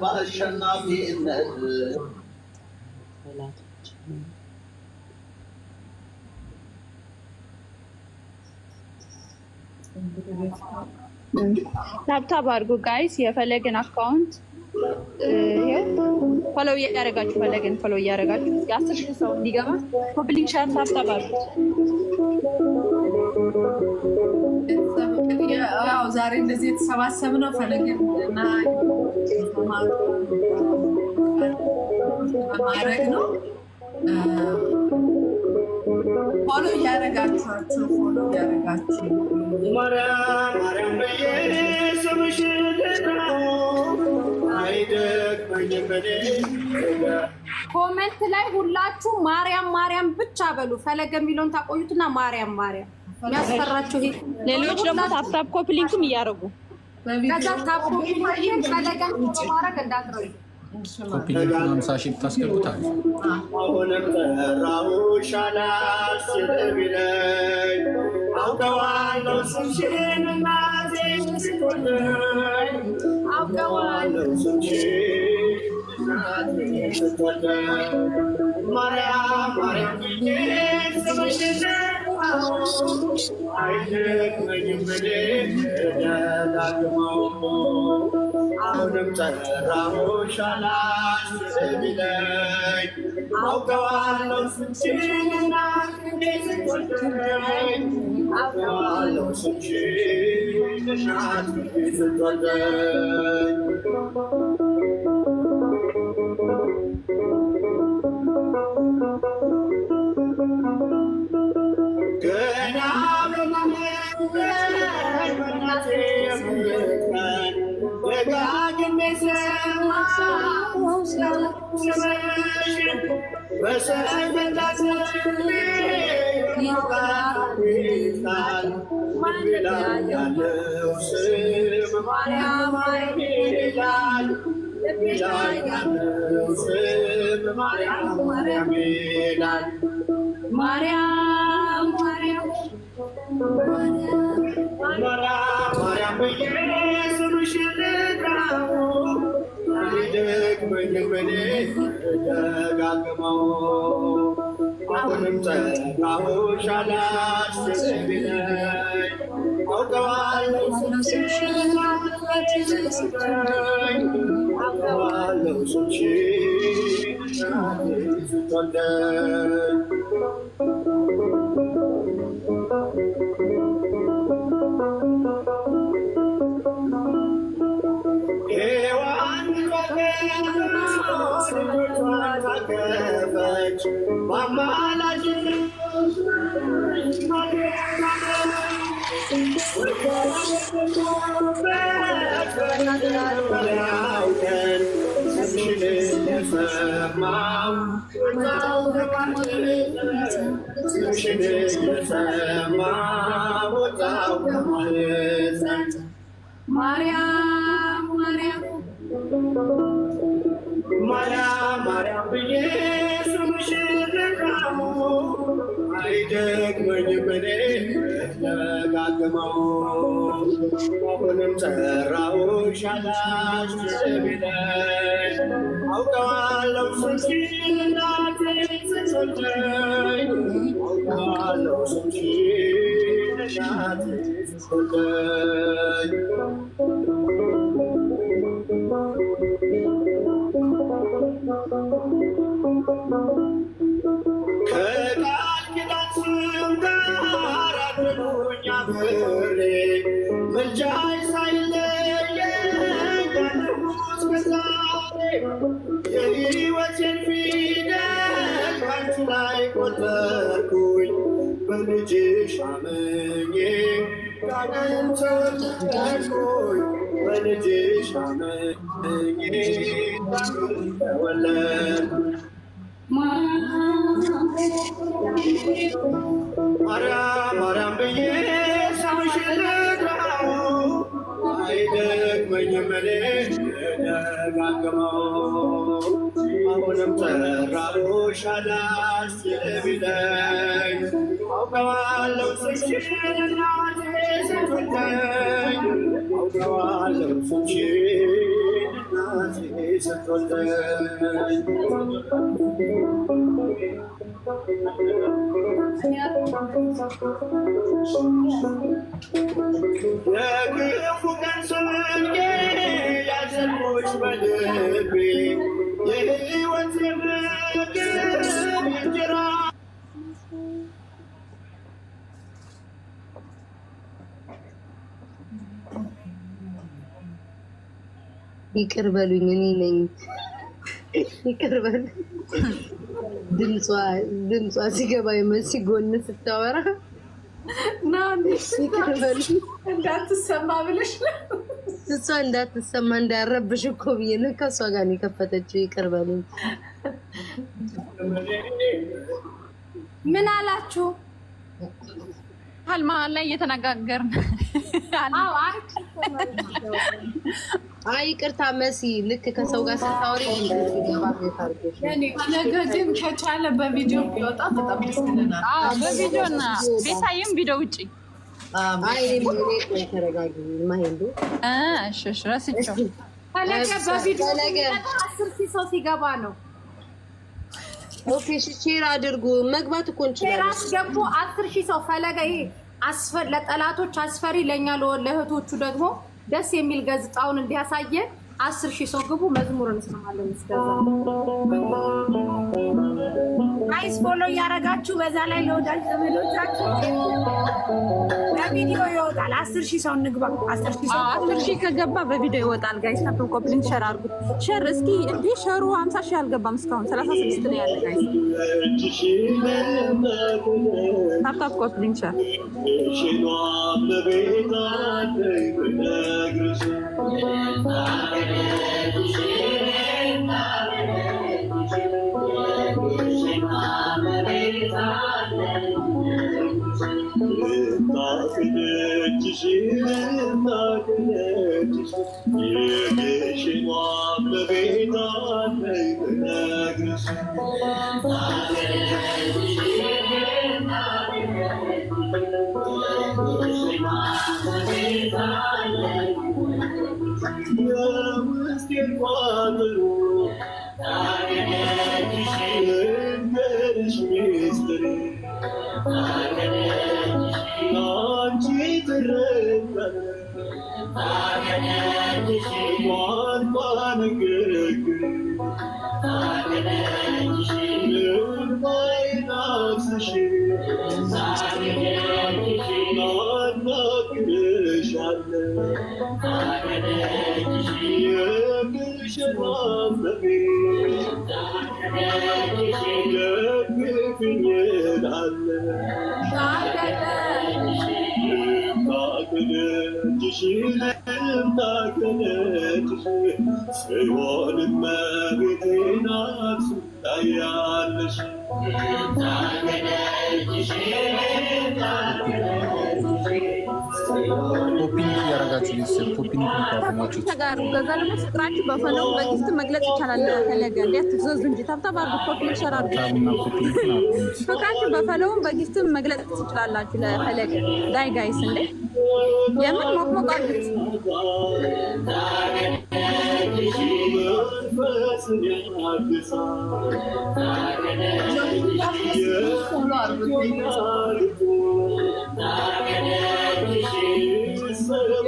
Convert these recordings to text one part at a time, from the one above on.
በአሸናፊነት ታብታብ አድርጉ ጋይስ። የፈለግን አካውንት ፎሎው እያደረጋችሁ ፈለግን ፎሎው እያደረጋችሁ የ10 ሺህ ሰው እንዲገባ ፐብሊክ ሻር ታብታብ አድርጉ። ያው ዛሬ እንደዚህ የተሰባሰብነው ፈለግን እና ማድረግ ነው። ፎሎ እያደረጋችሁ ማርያም በየስምሽ ኮሜንት ላይ ሁላችሁ ማርያም ማርያም ብቻ በሉ። ፈለገ የሚለውን ታቆዩትና ማርያም ማርያም የሚያስፈራችሁ ይሄ። ሌሎች ደግሞ ታፕታፕ ኮፒ ሊንክም እያደረጉ ከዛ ታፕ ኮፒ ፈለገ ማድረግ እንዳትረሱ። ኮፒ ሊንክ 50 ሺህ ብታስገቡታል። አሁንም ጠራሁሽ አላስችልም አውቀዋለሁ ስምሽን እናቴ ስትወልደኝ አውቀዋለሁ ስምሽን እናቴ ስትወልደኝ ማርያም ማርያም ብዬ ስምሽን አይደክመኝም እኔ ደጋግመው አሁንም ጠራሁሽ አላስችልም አውቀዋለሁ ስምሽን እናቴ ስትወልደኝ አውቀዋለሁ ስምሽን እናቴ ስትወልደኝ ገና በእናቴ የምትቀን ደጋግሜ ሰማሁ ስምሽን በሰይፍ እንዳስሬ ይወጣል ይላል ያለው ስም ማርያም ይላል ያለው ስም ማርያም ማርያም ይላል ማርያም ማርያም ማርያም ብዬ ስምሽን ልጥራው አይደክመኝም እኔ ደጋግመው አሁንም ጠራሁሽ አላስችልም ቢለኝ አውቀዋለሁ ስምሽን እናቴ ስትወልደኝ አውቀዋለሁ ስምሽን እናቴ ስትወልደኝ ሔዋን ልጆቿን ታቀፈች በአማላጅነት ስምሽን የሰማው ስምሽን የሰማው ወጣው ከማህፀን ማርያም ማርያም ማርያም ማርያም ብዬ ስምሽን ልጥራው አይደክመኝም እኔ ደጋግመው አሁንም ጠራሁሽ አላስችልም ቢለኝ አውቀዋለሁ ስምሽን እናቴ ስትወልደኝ አውቀዋለሁ ስምሽን እናቴ ስትወልደኝ ከቃል ኪዳን ስም ጋር አድርጎኝ አብሬ ምልጃሽ ሳይለየኝ ያለሁት ከዛሬ የሕይወቴን ፊደል ባንቺ ላይ ቆጠርኩኝ በልጅሽ አምኜ ቃልን ተወለድኩኝ በልጅሽ አምኜ ተወለድኩ ማርያም ማርያም ብዬ ስምሽን ልጥራው አይደክመኝም እኔ ደጋግመው አሁንም ጠራሁሽ አላስችልም ቢለኝ አውቀዋለሁ ስምሽን እናቴ ስትወልደኝ አውቀዋለሁ ስምሽን እናቴ ስትወልደኝ የክፉ ቀን ስንቄ ያዘንኩሽ በልቤ የሕይወት የምግብ እንጀራ ይቅር በሉኝ፣ እኔ ነኝ። ይቅር በሉኝ። ድምጿ ሲገባ መሲ ጎን ስታወራ ይቅር በሉኝ። እንዳትሰማ ብለሽ እሷ እንዳትሰማ እንዳያረብሽ እኮ ብዬ ነው ከእሷ ጋር ነው የከፈተችው። ይቅር በሉኝ። ምን አላችሁ? መሀል ላይ እየተነጋገርን አይ ይቅርታ መሲ፣ ልክ ከሰው ጋር ስታወሪ ነገ ግን ከቻለ በቪዲዮ ቢወጣ በጣም ደስ ይለናል። በቪዲዮ እና ቤታዬም ቪዲዮ ውጭ ተረጋጊ። ማሄንዱ ረስቸው ፈለገ በቪዲዮ 10,000 ሰው ሲገባ ነው። ኦኬ ሼር አድርጉ። መግባት እኮ እንችላለን። ራስ ገቡ 10,000 ሰው ፈለገ። ይሄ ለጠላቶች አስፈሪ፣ ለእኛ ለእህቶቹ ደግሞ ደስ የሚል ገጽታውን እንዲያሳየን 10,000 ሰው ግቡ። መዝሙር እንሰማለን። እስከዛ ጋይስ ፎሎ እያደረጋችሁ በዛ ላይ ለወዳጅ ዘመዶቻችሁ በቪዲዮ ይወጣል። 10,000 ሰው እንግባ። 10,000 ከገባ በቪዲዮ ይወጣል። ጋይስ ታፕ ኮፕሊንግ ሸር አድርጉት። ሸር እስኪ እንዴ ሸሩ 50,000 አልገባም እስካሁን 36 ነው ያለ። ጋይስ ታፕ ኮፕሊንግ ሸር ፍቅራችሁ በፈለው በጊፍት መግለጽ ይቻላል። ፈለገ እንዴት ትዘዙ እንጂ ታብታባርጉ ኮፒ ሸር አድርጉ። ፍቅራችሁ በፈለው በጊፍት መግለጽ ትችላላችሁ። ለፈለገ ጋይስ እንዴ የምን ሞቅሞቅ አድርጉት።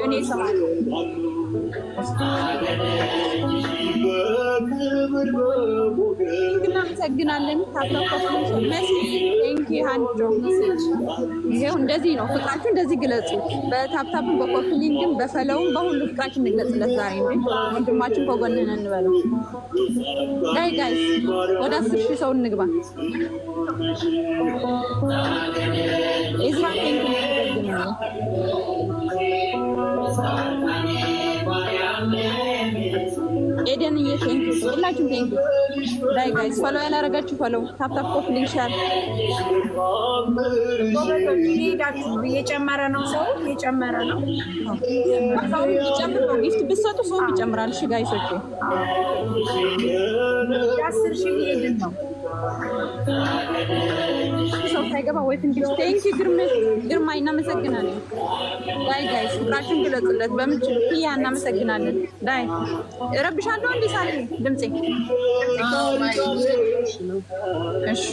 እኔ ሰማል እናመሰግናለን። ይሄው እንደዚህ ነው ፍቅራችሁ፣ እንደዚህ ግለጹ። በታፕታፕን በኮፕሊንግን በፈለውም በሁሉ ፍቅራችን እንግለጽለት። ዛሬ እንዴ ወንድማችን ከጎንነን እንበለው። ጋይስ ወደ 10,000 ሰው እንግባ። ኢዝራኤል እንግባ ኤደን ቴንክ ዩ ሁላችሁም ቴንክ ዩ። ዳይ ጋይስ ፎሎ ያላረጋችሁ ፎሎ ታፕታፕ ኮፕሊንግ ሼር እየጨመረ ነው፣ ሰው እየጨመረ ነው። ጨምር ነው ጊፍት ብትሰጡ ሰውም ይጨምራል። እሺ ጋይሶች 10,000 ሄድን ነው ሰው ሳይገባ ወይ ትንሽ ቴንኪ ግርማ እናመሰግናለን። ጋይስ ፍቅራችን ግለጹለት በምችል ያ እናመሰግናለን። ዳይ እረብሻለሁ እንዴ ሳለ ድምጼ እሺ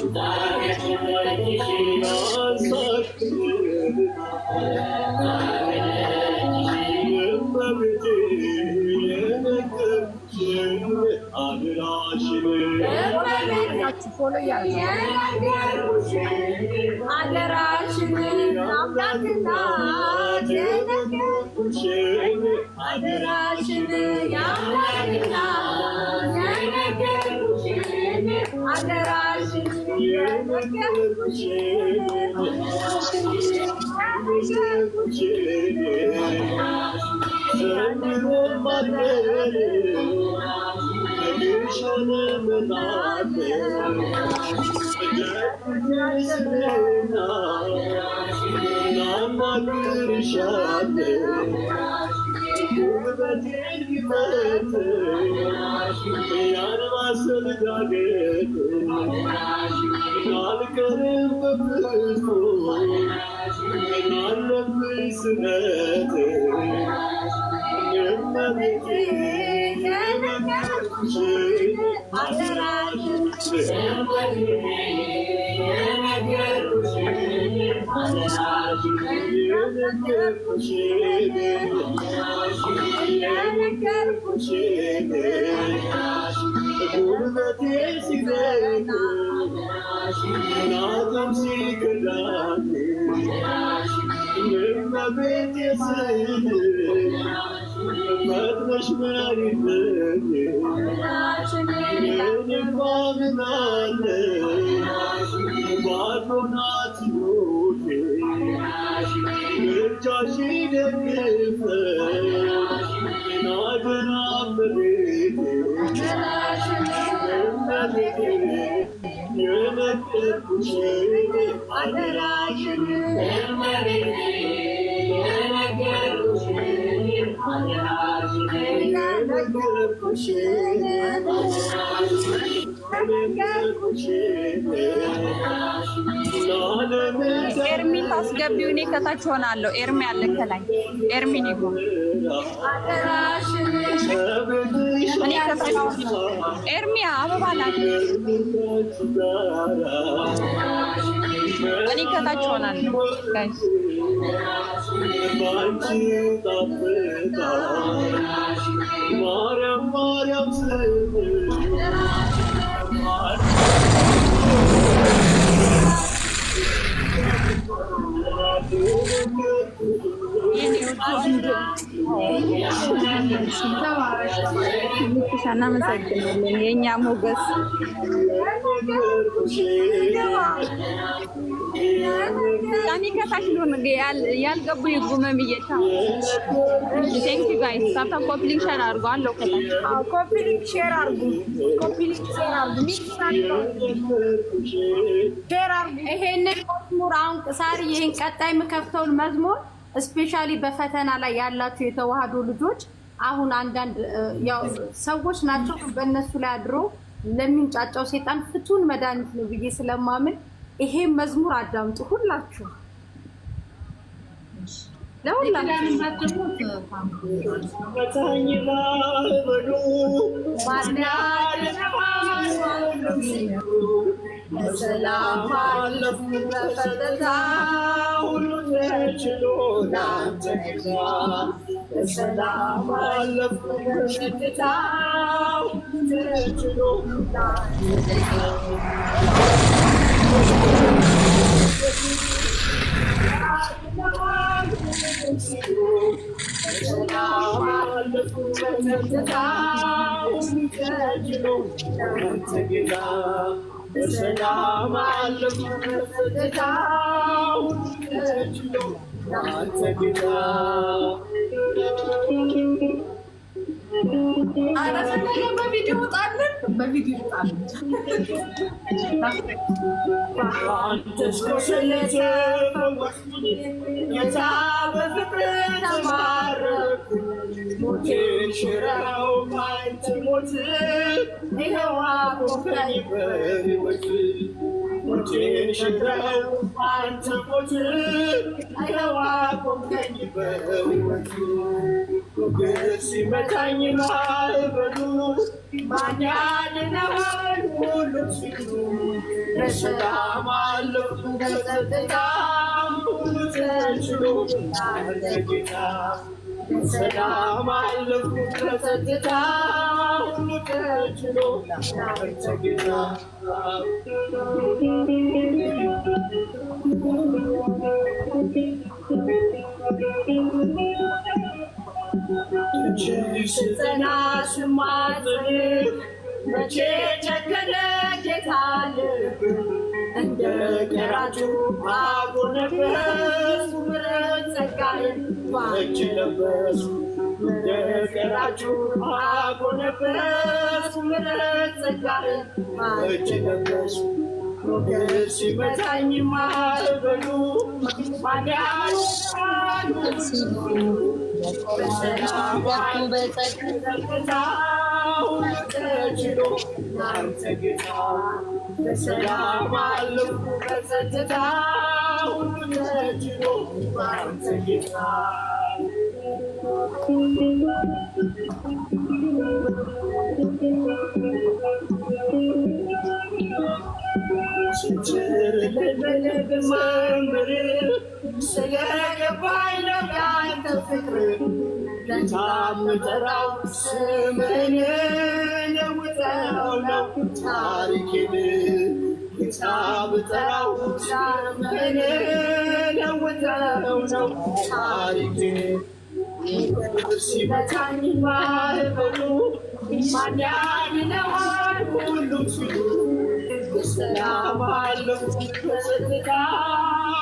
ኤርሚ ታስገቢው እኔ ከታች ሆናለሁ። ኤርሚ አለ ከላይ ኤርሚ ነው እኔ ከታች ኤርሚ አበባ ናት። እኔ ከታች ሆናለሁ ጋይስ እናመሰግናለን የእኛ ሞገስ እኔ ከታች ያልገቡ ይጉመም እየታ ቴንክ ዩ ጋይስ ታታ ኮፕሊንግ ሼር አድርጉ አለው ከታች ኮፒሊንግ ሼር አድርጉ ይሄንን መዝሙር አሁን ሳሪ ይሄን ቀጣይ የምከፍተውን መዝሙር ስፔሻሊ በፈተና ላይ ያላችሁ የተዋህዶ ልጆች አሁን አንዳንድ ያው ሰዎች ናቸው በእነሱ ላይ አድሮ ለሚንጫጫው ሰይጣን ፍቱን መድኃኒት ነው ብዬ ስለማምን ይሄ መዝሙር አዳምጡ ሁላችሁ Thank you. በቪዲዮ ጣልን በቪዲዮ ጣልን ሲመታኝ ማዕበሉ ማን ያድነዋል? ሁሉም ሲሉ በሰላም አለፍኩ በጸጥታ ሁሉ ተችሎ አንተ ጌታ በሰላም አለፍኩ በጸጥታ ሁሉ ተችሎ አንተ ጌታ ስጠና ስማጽን መቼ ጨከነ ጌታ ልብ እንደ ቀራጩ አጎነበስ ምሕረት ጸጋዬን ባንቺ ለበሱ እንደ ቀራጩ አጎነበስ ምሕረት ጸጋዬን ባንቺ ለበሱ ሞገስ ሲመታኝ ማዕበሉ ማን ያድነዋል? በሰላም በጸጥታ ሁሉ ተችሎ አንተ ጌታ በሰላም አለፍኩ በጸጥታ ሁሉ ተችሎ አንተ ጌታ ልበልብ መምር ስለገባኝ ነው ያንተ ፍቅር ጌታ ምጠራው ስምህን ለውጠው ነው ታሪኬን ጌታ ብጠራው ስምህን ለውጠው ነው ታሪኬን ሲመታኝ ማዕበሉ ማን ያድነዋል? ሁሉም ሲሉ በሰላም አለፍኩ በጸጥታ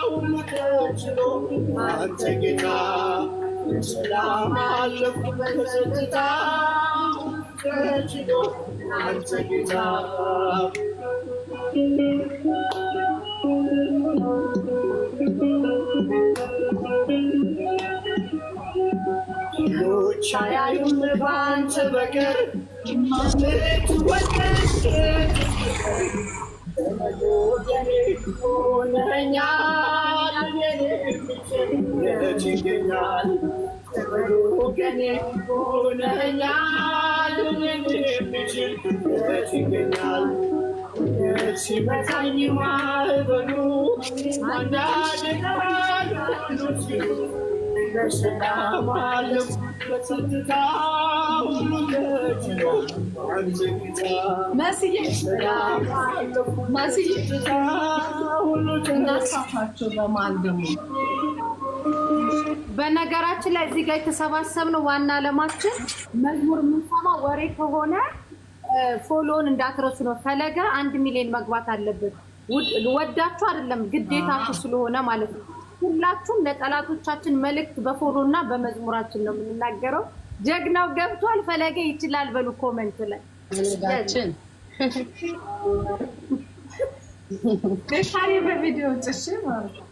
ሁሉ ተችሎ አንተ ጌታ በሰላም አለፍኩ በጸጥታ ሁሉ ተችሎ አንተ ጌታ ሌሎች አያዩም በአንተ በቀር ምትወደስ ወገኔ ሆነኛል የት ይገኛል ወገኔ ሆነኛል የሚችል የት ይገኛል ሲመታኝ ማዕበሉ ማን ያድነዋል? ሲሉ በሰላም አለፍኩ በጸጥታ ሁሉ ተችሎ አንተ ጌታ መስዬ ሁሉ እናሳፋቸው በማል ደግሞ በነገራችን ላይ እዚህ ጋር የተሰባሰብነው ዋና ዓላማችን መዝሙር የምንሰማ ወሬ ከሆነ ፎሎውን እንዳትረሱ ነው። ፈለገ 1 ሚሊዮን መግባት አለበት። ወዳችሁ አይደለም ግዴታችሁ ስለሆነ ማለት ነው። ሁላችሁም ለጠላቶቻችን መልእክት በፎሎ እና በመዝሙራችን ነው የምንናገረው። ጀግናው ገብቷል፣ ፈለገ ይችላል በሉ ኮሜንት ላይ ፈለጋችን ከሻሪ በቪዲዮ ጽሽ ማለት ነው።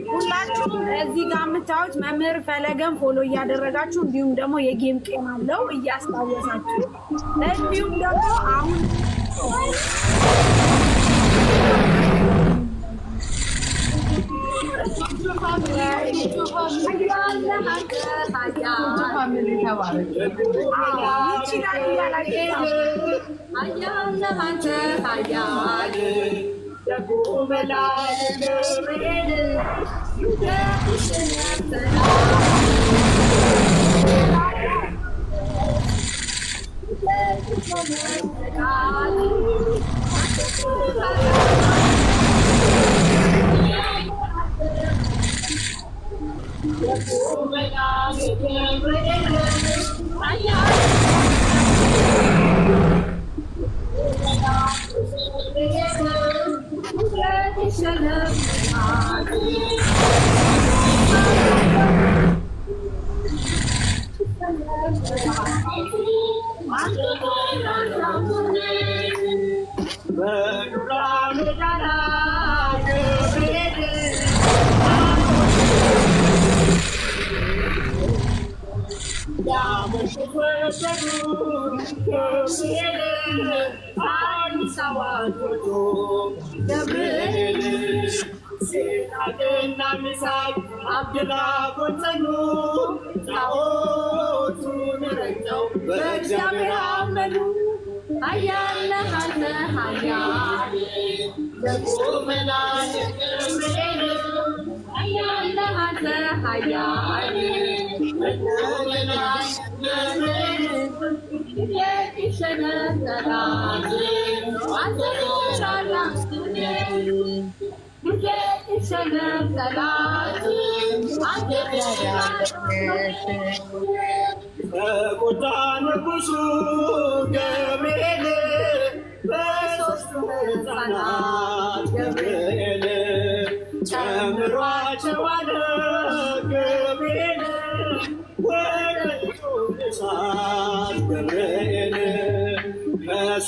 ሁላችሁም እዚህ ጋር የምታዩት መምህር ፈለገን ፎሎ እያደረጋችሁ እንዲሁም ደግሞ የጌም ቄም አለው እያስታወሳችሁ እንዲሁም ደግሞ አሁን Thank you.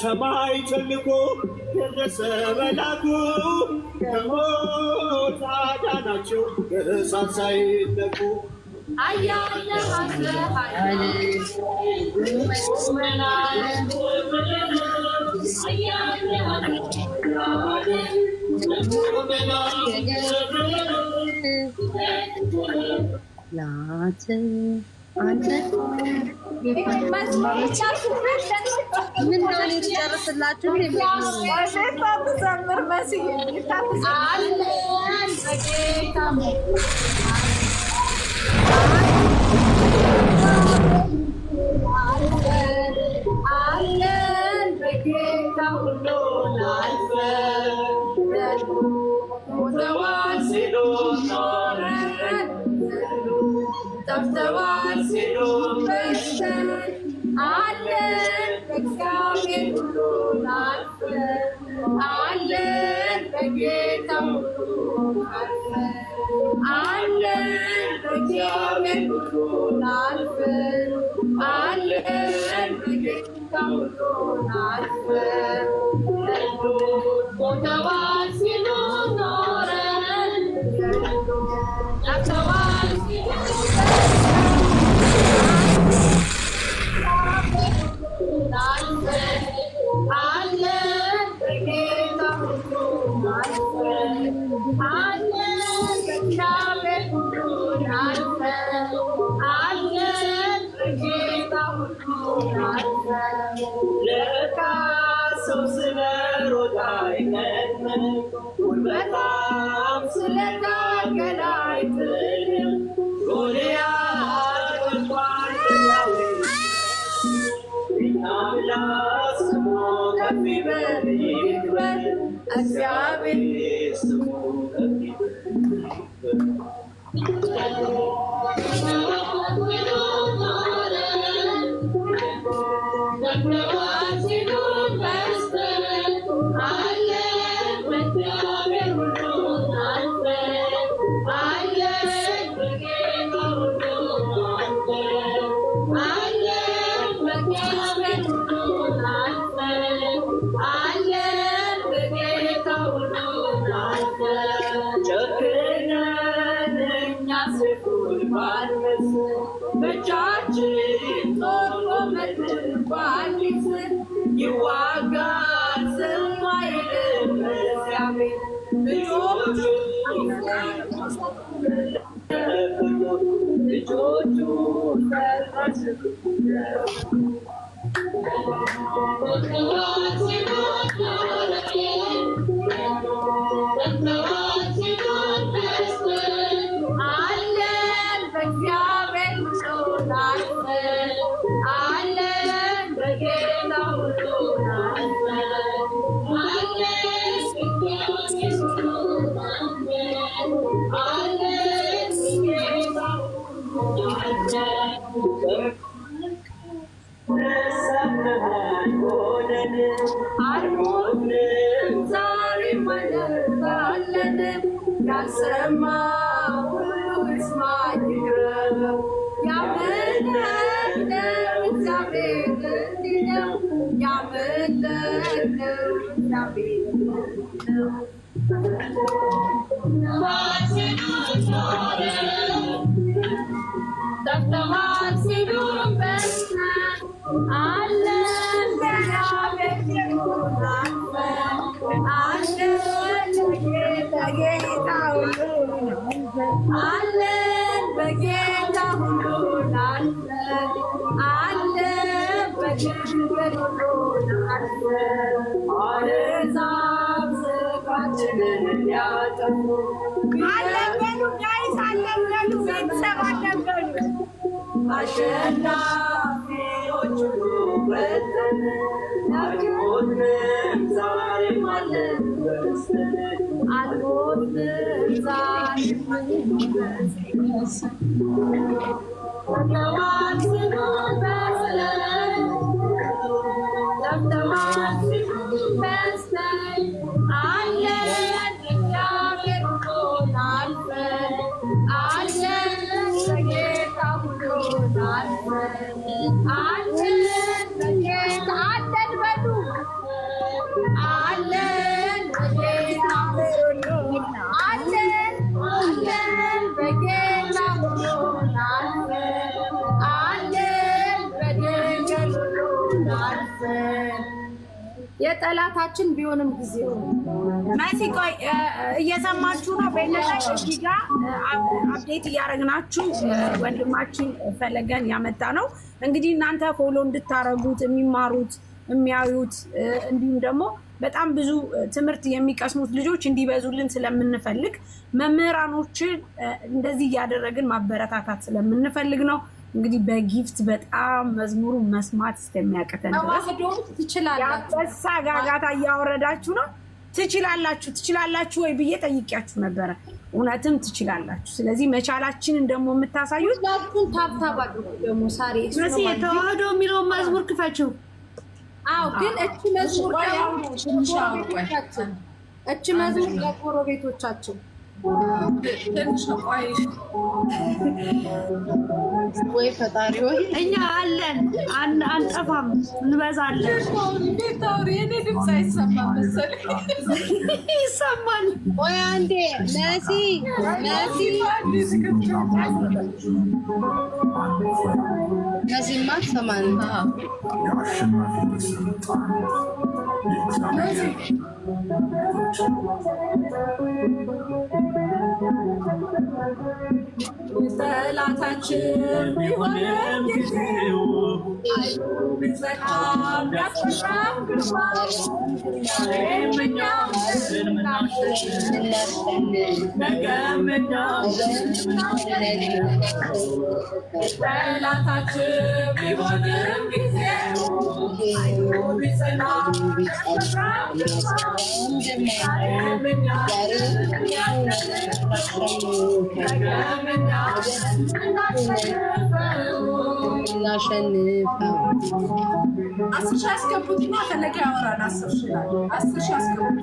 ሰማይ ተልኮ ደረሰ መላኩ ከሞት አዳናቸው በእሳት ሳይነኩ Yeah. ያመለክነው ጠፍተዋል ሲሉን በስመን አለን በጌታ አለን በጌታ ሁሉን አልፈን አለን በድንግል ሁሉን አልፈን አሕዛብ ዝክራችንን ሊያጠፉ አለን በሉ ጋይስ አለን በሉ ቤተሰብ አለን በሉ አሸናፊዎች ሁሉ ወጥተን አልሞትንም ዛሬም አለን በስተን አልሞትንም ዛሬም አለን በስተን ጠፍተዋል ሲሉን በስተን ጠፍተዋል ሲሉን በስተን አለን እግዚአብሔር ሁሉን አልፈን አለን በጌታ ሁሉን አልፈን አለን በጌታ አለን በሉ አለን በጌታ ሁሉን አለን አለን በጌታ ሁሉን አልፈን አለን በድንግል ሁሉን አልፈን የጠላታችን ቢሆንም ጊዜው መሲ ቆይ እየሰማችሁ ነው። በእነዚህ እዚህ ጋር አፕዴት እያደረግናችሁ ወንድማችን ፈለገን ያመጣ ነው። እንግዲህ እናንተ ፎሎ እንድታረጉት የሚማሩት የሚያዩት እንዲሁም ደግሞ በጣም ብዙ ትምህርት የሚቀስሙት ልጆች እንዲበዙልን ስለምንፈልግ መምህራኖችን እንደዚህ እያደረግን ማበረታታት ስለምንፈልግ ነው። እንግዲህ በጊፍት በጣም መዝሙሩ መስማት እስከሚያቀተን ድረስ ያበሳ ጋጋታ እያወረዳችሁ ነው። ትችላላችሁ ወይ ብዬ ጠይቂያችሁ ነበረ። እውነትም ትችላላችሁ። ስለዚህ መቻላችንን ደግሞ የምታሳዩት ታብታብ ደግሞ ሳሪ ተዋህዶ የሚለውን መዝሙር ክፈችው። አዎ ግን እቺ መዝሙር ለጎረቤቶቻችን ወይ ፈጣሪ ወይ እኛ አለን አንጠፋም፣ እንበዛለን። የኔ ድምፅ አይሰማም መሰለኝ። ይሰማል ወይ አንዴ መሲ መሲማ ሰማን ጠላታችን ቢሆንም ጊዜው ቢጸናም ቢያስፈራም ግርማው ጠላታችን ቢሆንም ጊዜው ቢጸናም ቢያስፈራም እናሸንፈው። 10 ሺህ አስገቡትና ፈለገ ያወራል። 10 ሺህ አስገቡት።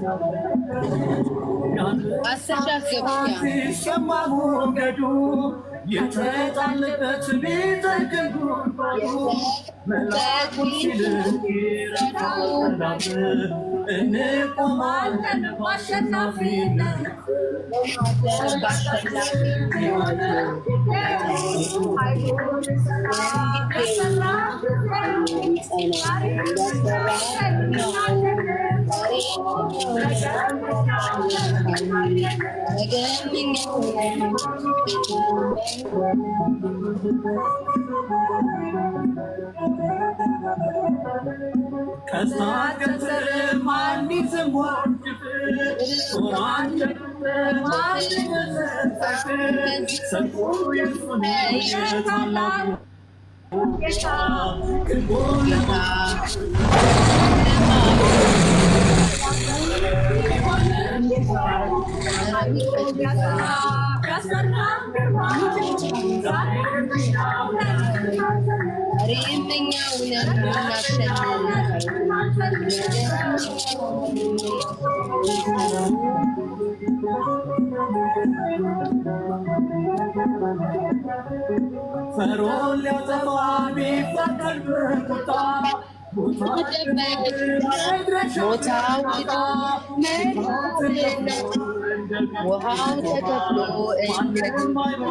10 ሺህ አስገቡት። ሲሰማ ሞገዱ የተጣለበት ቢጠግቡ መላኩ ሲልክ ይረዳል። እንቆማለን በአሸናፊነት ከሳገር ማኒዝም ወርድፍ ሰልፉ የሱን ታላቅ ጌታ ክንቦለታ ፈርዖን ሊያጠፋ ቢፈቀድ በቁጣ ውሃው ተከፍሎ ቆማን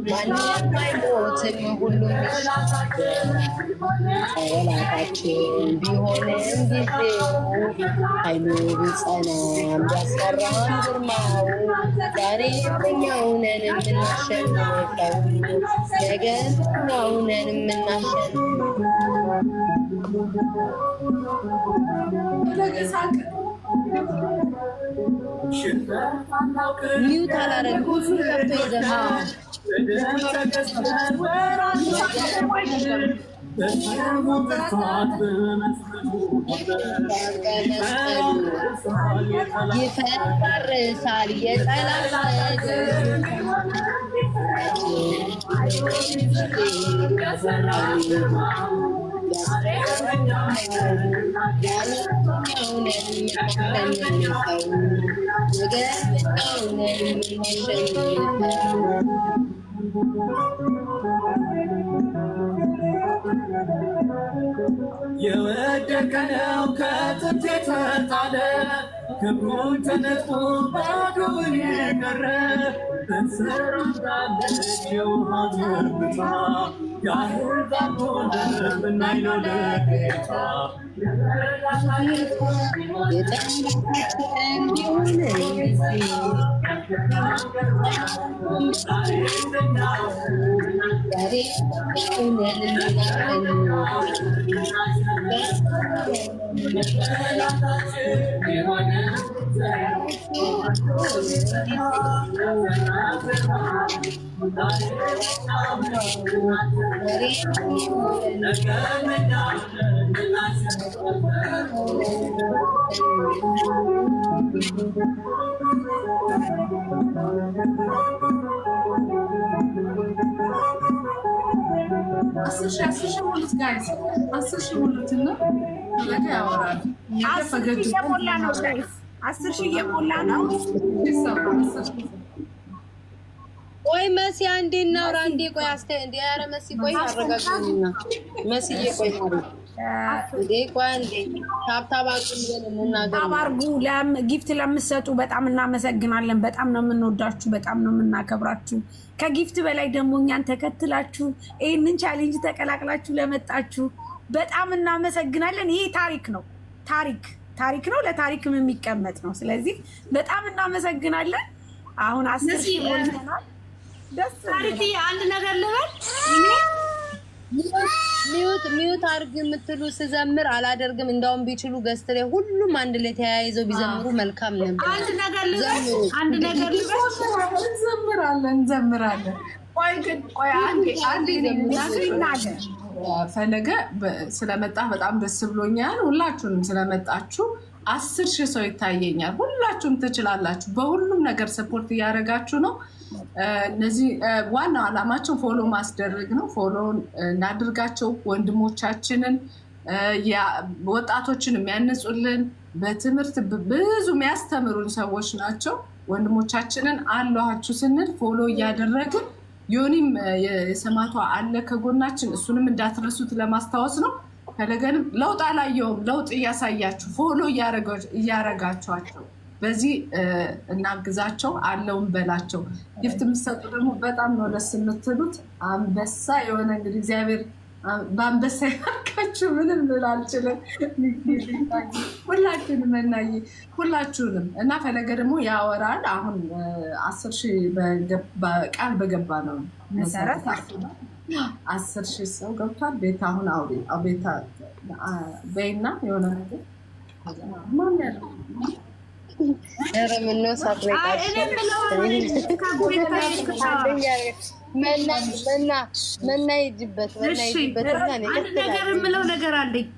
ማንም አይሞትም ሁሉም ጠላታችን ቢሆንም ጊዜው ኃይሉ ቢጸናም ቢያስፈራም ግርማው ዛሬ እኛው ነን የምናሸንፈው ነገ እኛው ነን የምናሸንፈው። ሚውት አላረግም እሱ ከፍቶ ይዘምራል። ይፈራርሳል የጠላት የወደቀነው ከጥንት የተጣለ ክብሩን ተነጥቆ ባዶውን የቀረ እንሰራዳለች የውሃ ገብታ ያህዛብ ሆነ ብናይ ነው ለጌታ እየሞላ ነው። ቆይ መሲ አንዴ እናውራ አንዴ ቆይ እንዴ ኧረ መሲ ቆይ አረጋግጥና መስዬ ቆይ ማለት እንዴ ቆይ አንዴ ታብታብ አድርጉ ጊፍት ለምትሰጡ በጣም እናመሰግናለን። በጣም ነው የምንወዳችሁ፣ በጣም ነው የምናከብራችሁ። ከጊፍት በላይ ደግሞ እኛን ተከትላችሁ ይህንን ቻሌንጅ ተቀላቅላችሁ ለመጣችሁ በጣም እናመሰግናለን። ይሄ ታሪክ ነው፣ ታሪክ ነው፣ ለታሪክም የሚቀመጥ ነው። ስለዚህ በጣም እናመሰግናለን። አሁን 10 ሺህ ሞልተናል። ታሪክ አንድ ነገር ልበል። ሚዩት አድርግ የምትሉ ስዘምር አላደርግም። እንዳውም ቢችሉ ገስት ላይ ሁሉም አንድ ላይ ተያይዘው ቢዘምሩ መልካም ነበር። አንድ ነገር ልበል። እንዘምራለን። ቆይ አንዴ ይናገር። ፈለገ ስለመጣ በጣም ደስ ብሎኛል። ሁላችሁንም ስለመጣችሁ 10 ሺህ ሰው ይታየኛል። ሁላችሁም ትችላላችሁ። በሁሉም ነገር ሰፖርት እያደረጋችሁ ነው። እነዚህ ዋናው ዓላማቸው ፎሎ ማስደረግ ነው። ፎሎ እናድርጋቸው። ወንድሞቻችንን ወጣቶችን የሚያንጹልን በትምህርት ብዙ የሚያስተምሩን ሰዎች ናቸው። ወንድሞቻችንን አለኋችሁ ስንል ፎሎ እያደረግን ዮኒም የሰማቷ አለ ከጎናችን፣ እሱንም እንዳትረሱት ለማስታወስ ነው። ፈለገንም ለውጥ አላየውም። ለውጥ እያሳያችሁ ፎሎ እያረጋችኋቸው በዚህ እናግዛቸው። አለውን በላቸው። ጊፍት የምትሰጡ ደግሞ በጣም ነው ደስ የምትሉት። አንበሳ የሆነ እንግዲህ እግዚአብሔር በአንበሳ ያርካችሁ። ምንም ልል አልችልም። ሁላችሁንም መናይ ሁላችሁንም እና ፈለገ ደግሞ ያወራል። አሁን 10 ሺህ ቃል በገባ ነው መሰረት 10 ሺህ ሰው ገብቷል። ቤታ አሁን አውሪ ቤታ በይና የሆነ ነገር ማን ያለው ምነው መና ይጅበት አንድ ነገር የምለው ነገር አለኝ።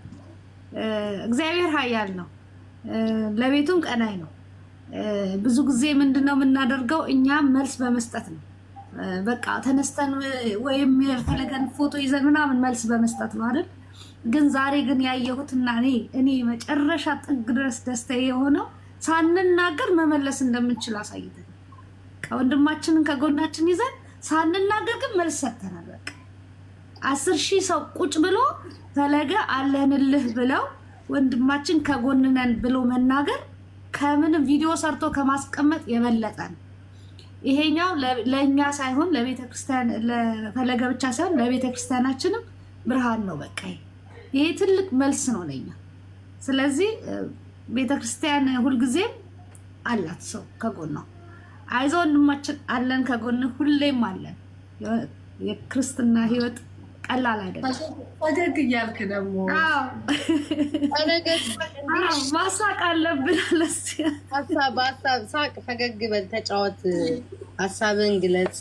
እግዚአብሔር ኃያል ነው፣ ለቤቱም ቀናይ ነው። ብዙ ጊዜ ምንድነው የምናደርገው? እኛም መልስ በመስጠት ነው። በቃ ተነስተን ወይም የፈለገን ፎቶ ይዘን ምናምን መልስ በመስጠት ነው አይደል? ግን ዛሬ ግን ያየሁትና እኔ መጨረሻ ጥግ ድረስ ደስታ የሆነው ሳንናገር መመለስ እንደምንችል አሳይተን ከወንድማችንን ከጎናችን ይዘን ሳንናገር ግን መልስ ሰጥተናል። በቃ 10,000 ሰው ቁጭ ብሎ ፈለገ አለንልህ ብለው ወንድማችን ከጎንነን ብሎ መናገር ከምንም ቪዲዮ ሰርቶ ከማስቀመጥ የበለጠ ነው። ይሄኛው ለኛ ሳይሆን ለቤተክርስቲያን ለፈለገ ብቻ ሳይሆን ለቤተክርስቲያናችንም ብርሃን ነው። በቃ ይሄ ትልቅ መልስ ነው ለኛ። ስለዚህ ቤተክርስቲያን ሁልጊዜም አላት ሰው ከጎኗ። አይዞ ወንድማችን አለን ከጎን ሁሌም አለን። የክርስትና ህይወት ቀላል አይደለም። ፈገግ እያልክ ደግሞ ማሳቅ አለብን። ሀሳብ ሳቅ፣ ፈገግ በል፣ ተጫወት፣ ሀሳብን ግለጽ።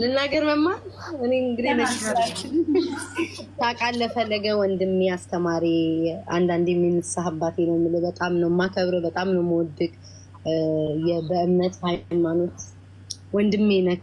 ልናገር መማር እኔ እንግዲህ ታውቃለህ ፈለገ ወንድሜ አስተማሪ፣ አንዳንዴ የምንሳህ አባቴ ነው የምልህ። በጣም ነው የማከብርህ፣ በጣም ነው የምወድህ። በእምነት ሃይማኖት ወንድሜ ነህ።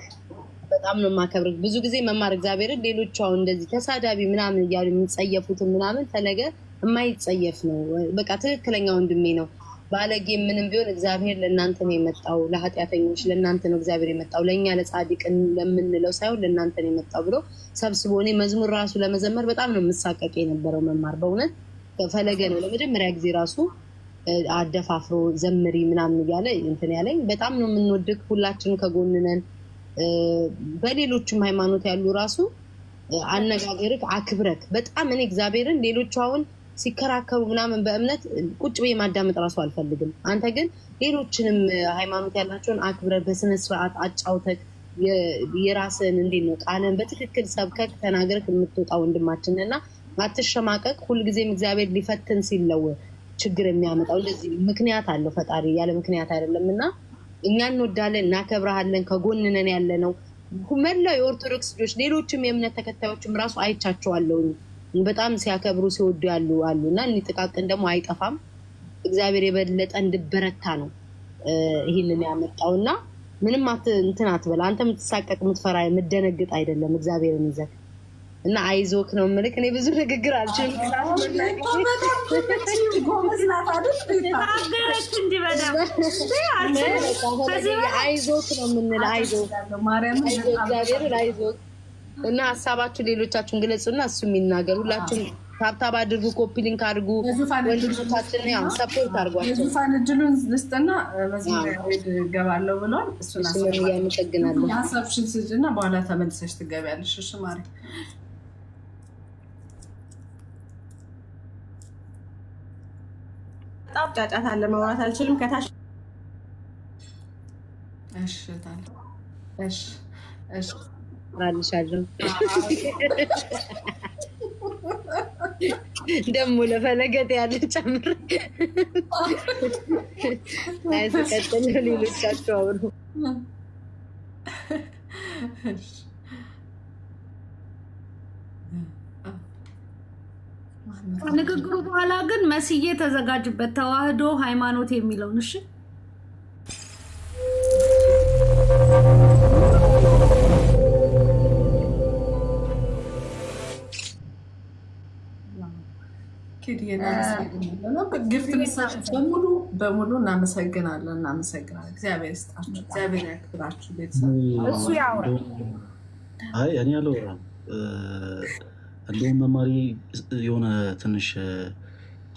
በጣም ነው የማከብርህ። ብዙ ጊዜ መማር እግዚአብሔርን ሌሎቹ አሁን እንደዚህ ተሳዳቢ ምናምን እያሉ የሚጸየፉትን ምናምን ፈለገ የማይጸየፍ ነው። በቃ ትክክለኛ ወንድሜ ነው። ባለጌ ምንም ቢሆን እግዚአብሔር ለእናንተ ነው የመጣው፣ ለኃጢአተኞች ለእናንተ ነው እግዚአብሔር የመጣው፣ ለእኛ ለጻድቅ ለምንለው ሳይሆን ለእናንተ ነው የመጣው ብሎ ሰብስቦ እኔ መዝሙር ራሱ ለመዘመር በጣም ነው የምሳቀቅ የነበረው። መማር በእውነት ፈለገ ነው ለመጀመሪያ ጊዜ ራሱ አደፋፍሮ ዘምሪ ምናምን እያለ እንትን ያለኝ። በጣም ነው የምንወድቅ፣ ሁላችንም ከጎንነን። በሌሎችም ሃይማኖት ያሉ ራሱ አነጋገርክ አክብረክ በጣም እኔ እግዚአብሔርን ሌሎቹ አሁን ሲከራከሩ ምናምን በእምነት ቁጭ ብዬ ማዳመጥ ራሱ አልፈልግም። አንተ ግን ሌሎችንም ሃይማኖት ያላቸውን አክብረህ በስነ ስርዓት አጫውተክ የራስን እንዴት ነው ቃልን በትክክል ሰብከክ ተናገርክ የምትወጣ ወንድማችን እና አትሸማቀቅ። ሁልጊዜም እግዚአብሔር ሊፈትን ሲለው ችግር የሚያመጣው እንደዚህ ምክንያት አለው ፈጣሪ፣ ያለ ምክንያት አይደለም። እና እኛ እንወዳለን፣ እናከብረሃለን፣ ከጎንነን ያለ ነው መላው የኦርቶዶክስ ልጆች፣ ሌሎችም የእምነት ተከታዮችም ራሱ አይቻቸዋለሁ በጣም ሲያከብሩ ሲወዱ ያሉ አሉና እኒ ጥቃቅን ደግሞ አይጠፋም። እግዚአብሔር የበለጠ እንድበረታ ነው ይህንን ያመጣውና ምንም እንትን አትበል። አንተ የምትሳቀቅ የምትፈራ የምትደነግጥ አይደለም እግዚአብሔርን ይዘህ እና አይዞክ ነው የምልክ። እኔ ብዙ ንግግር አልችልም። አይዞክ ነው የምንለው። አይዞክ እና ሀሳባችሁ ሌሎቻችሁን ግለጹና እሱ የሚናገር ሁላችሁም ታብታብ አድርጉ፣ ኮፒ ሊንክ አድርጉ፣ ወንድሞቻችንን ያው ሰፖርት አድርጓቸው። የዙፋን እድሉን ልስጥና መዝሙር ገባለሁ ብሏል። እሱን አመሰግናለሁ። ሀሳብሽን ስጭና በኋላ ተመልሰሽ ትገቢያለሽ። እሺ ማሪ በጣም ጫጫታ አለ፣ ማውራት አልችልም ከታች። እሺ ታዲያ እሺ እሺ ራልሻለሁ ደግሞ ለፈለገት ያለ ጨምር አይስቀጥል ሌሎቻችሁ አብሩ። ንግግሩ በኋላ ግን መስዬ ተዘጋጅበት፣ ተዋህዶ ሃይማኖት የሚለውን እሺ። ግፍት በሙሉ እናመሰግናለን። እግዚአብሔር ይስጣችሁ፣ እግዚአብሔር ያክብራችሁ። ቤተሰብ እሱ ያውራ። አይ እኔ አልወራም። እንደውም መማሪ የሆነ ትንሽ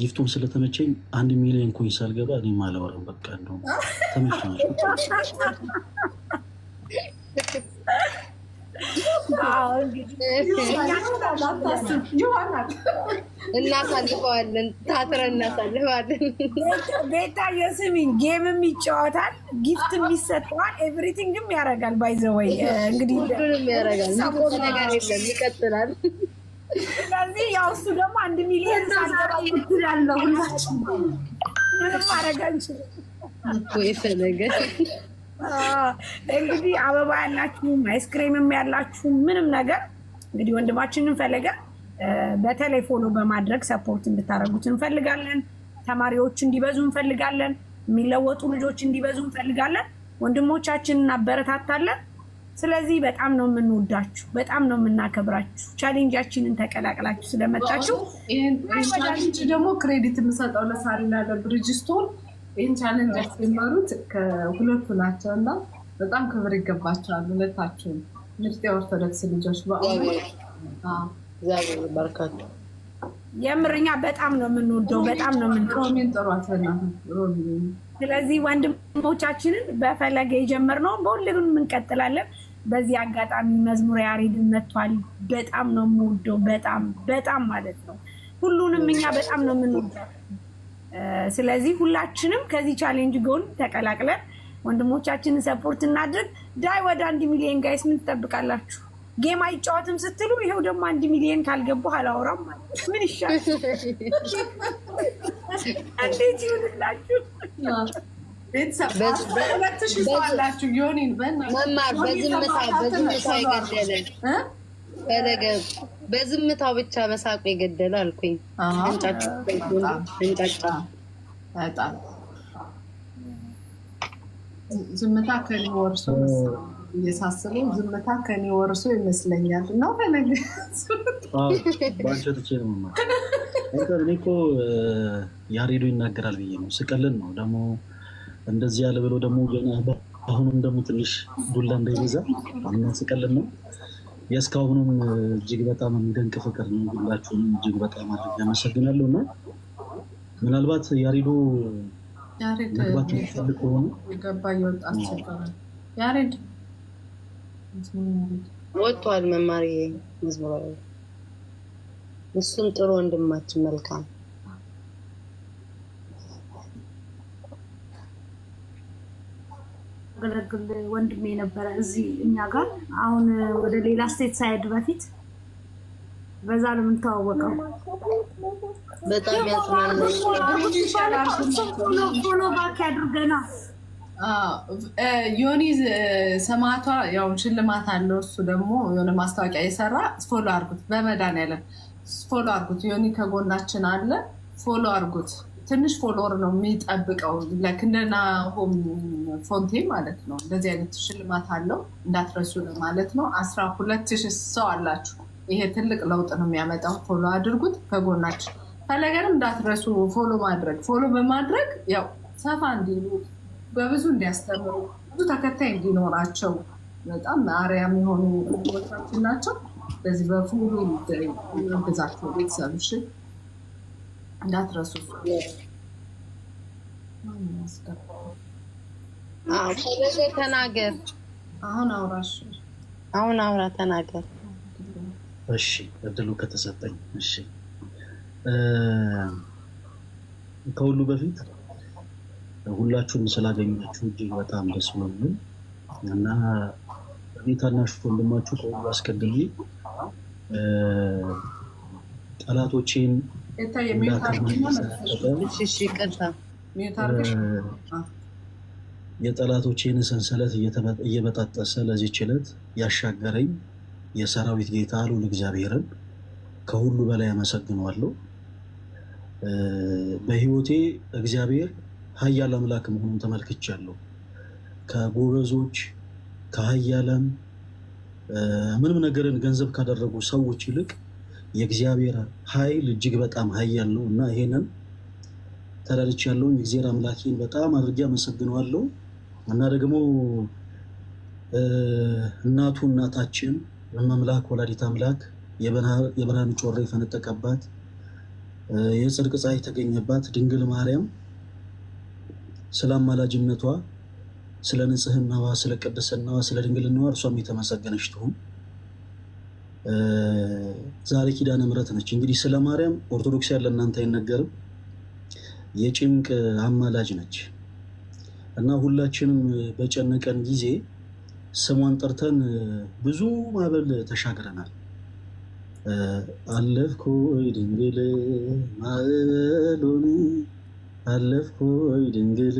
ጊፍቱን ስለተመቸኝ 1 ሚሊዮን ኮይን ሳልገባ እኔም አላወራም። በቃ እንደውም ተመችቶኛል። እናሳልፈዋለን፣ ታትረን እናሳልፈዋለን። ቤታዬ ስሚኝ፣ ጌምም ይጫወታል፣ ጊፍትም ይሰጠዋል፣ ኤቭሪቲንግም ያደርጋል። ባይዘወይ እንግዲህ ሁሉንም ያደርጋል። የሚቆም ነገር የለም፣ ይቀጥላል። ስለዚህ ያው እሱ ደግሞ 1 ሚሊዮን ያለው ሁላችን ምንም ማድረግ አንችልም። ፈለገ እንግዲህ አበባ ያላችሁም አይስክሬምም ያላችሁ ምንም ነገር እንግዲህ ወንድማችንን ፈለገ በተለይ ፎሎ በማድረግ ሰፖርት እንድታደርጉት እንፈልጋለን። ተማሪዎች እንዲበዙ እንፈልጋለን። የሚለወጡ ልጆች እንዲበዙ እንፈልጋለን። ወንድሞቻችንን እናበረታታለን። ስለዚህ በጣም ነው የምንወዳችሁ፣ በጣም ነው የምናከብራችሁ። ቻሌንጃችንን ተቀላቅላችሁ ስለመጣችሁ ይህን ቻሌንጅ ደግሞ ክሬዲት የምሰጠው ለሳሪና ለብሪጅስቶን ይህን ቻሌንጅ ያስጀመሩት ከሁለቱ ናቸው እና በጣም ክብር ይገባቸዋል። ሁለታችሁም ምርጥ የኦርቶዶክስ ልጆች እግዚአብሔር ይባርካችሁ። የምርኛ በጣም ነው የምንወደው፣ በጣም ነው የምንወደው። ስለዚህ ወንድሞቻችንን በፈለገ የጀመርነው በሁሉም እንቀጥላለን። በዚህ አጋጣሚ መዝሙረ ያሬድን መጥቷል። በጣም ነው የምወደው፣ በጣም በጣም ማለት ነው። ሁሉንም እኛ በጣም ነው የምንወደው። ስለዚህ ሁላችንም ከዚህ ቻሌንጅ ጎን ተቀላቅለን ወንድሞቻችንን ሰፖርት እናድርግ። ዳይ ወደ 1 ሚሊዮን ጋይስ ምን ትጠብቃላችሁ? ጌም አይጫወትም ስትሉ ይሄው ደግሞ 1 ሚሊዮን ካልገቡ አላወራም ማለት ምን ይሻላል? እንዴት ይሁንላችሁ? ቤተሰብ በሁለትሽላችሁ ዮኒን መማር በዝምታው የገደለ ፈለገ በዝምታው ብቻ መሳቁ የገደለ አልኩኝ። እንጫጫ በጣም ዝምታ ከኔ ወርሶ እየሳስበው ዝምታ ከኔ ወርሶ ይመስለኛል። ነው ፈለገ ባንቺ ትቼ ነው ማለት እኔ እኮ ያሬዱ ይናገራል ብዬ ነው ስቀልን ነው ደግሞ እንደዚህ ያለ ብሎ ደግሞ አሁንም ደግሞ ትንሽ ዱላ እንዳይበዛ አሁን ስቀልን ነው። የእስካሁኑም እጅግ በጣም የሚደንቅ ፍቅር ነው። ሁላችሁንም እጅግ በጣም አድርጌ አመሰግናለሁ። እና ምናልባት ያሬዱ መግባት የሚፈልግ ከሆነ ገባ ይወጣል። ያሬድ ወጥቷል። መማር መዝሙር እሱም ጥሩ ወንድማችን መልካም ገለግል ወንድሜ ነበረ እዚህ እኛ ጋር። አሁን ወደ ሌላ ስቴት ሳይሄድ በፊት በዛ ነው የምንተዋወቀው። በጣም ያጽናናል። ፎሎ ባክ ያድርገና ዮኒ ሰማዕቷ ያው ሽልማት አለው። እሱ ደግሞ የሆነ ማስታወቂያ የሰራ ፎሎ አድርጉት፣ በመድኃኒዓለም ፎሎ አድርጉት። ዮኒ ከጎናችን አለ፣ ፎሎ አድርጉት። ትንሽ ፎሎወር ነው የሚጠብቀው ለክነና ሆም ፎንቴ ማለት ነው። እንደዚህ አይነት ሽልማት አለው እንዳትረሱ ማለት ነው። 12,000 ሰው አላችሁ። ይሄ ትልቅ ለውጥ ነው የሚያመጣው። ፎሎ አድርጉት ከጎናችን። ፈለገንም እንዳትረሱ ፎሎ ማድረግ። ፎሎ በማድረግ ያው ሰፋ እንዲሉ በብዙ እንዲያስተምሩ ብዙ ተከታይ እንዲኖራቸው በጣም አርያም የሆኑ ቦታችን ናቸው። በዚህ በፎሎ ግዛቸው ቤተሰብ እሺ እንዳትረሱ። ተናገር። አሁን አውራ ተናገር። እሺ እድሉ ከተሰጠኝ። እሺ ከሁሉ በፊት ሁላችሁም ስላገኛችሁ እጅግ በጣም ደስ ብሎኛል እና ታናሽ ወንድማችሁ ከሁሉ አስቀድሜ ጠላቶቼን የጠላቶቼን ሰንሰለት እየበጣጠሰ ለዚህች ዕለት ያሻገረኝ የሰራዊት ጌታ ልዑል እግዚአብሔርን ከሁሉ በላይ አመሰግነዋለሁ። በሕይወቴ እግዚአብሔር ኃያል አምላክ መሆኑን ተመልክቻለሁ። ከጎበዞች ከኃያላን ምንም ነገርን ገንዘብ ካደረጉ ሰዎች ይልቅ የእግዚአብሔር ኃይል እጅግ በጣም ኃያል ነው እና ይሄንን ተረድቻለሁ። የእግዚአብሔር አምላኬን በጣም አድርጌ አመሰግነዋለሁ እና ደግሞ እናቱ እናታችን መምላክ ወላዲት አምላክ የብርሃን ጮራ የፈነጠቀባት የጽድቅ ፀሐይ የተገኘባት ድንግል ማርያም ስለ አማላጅነቷ፣ ስለ ንጽህናዋ፣ ስለ ቅድስናዋ፣ ስለ ድንግልናዋ እርሷም የተመሰገነች ትሁን። ዛሬ ኪዳነ ምሕረት ነች። እንግዲህ ስለ ማርያም ኦርቶዶክስ ያለ እናንተ አይነገርም። የጭንቅ አማላጅ ነች እና ሁላችንም በጨነቀን ጊዜ ስሟን ጠርተን ብዙ ማዕበል ተሻግረናል። አለፍኩኝ ድንግል ማዕበሉን አለፍኩኝ ድንግል።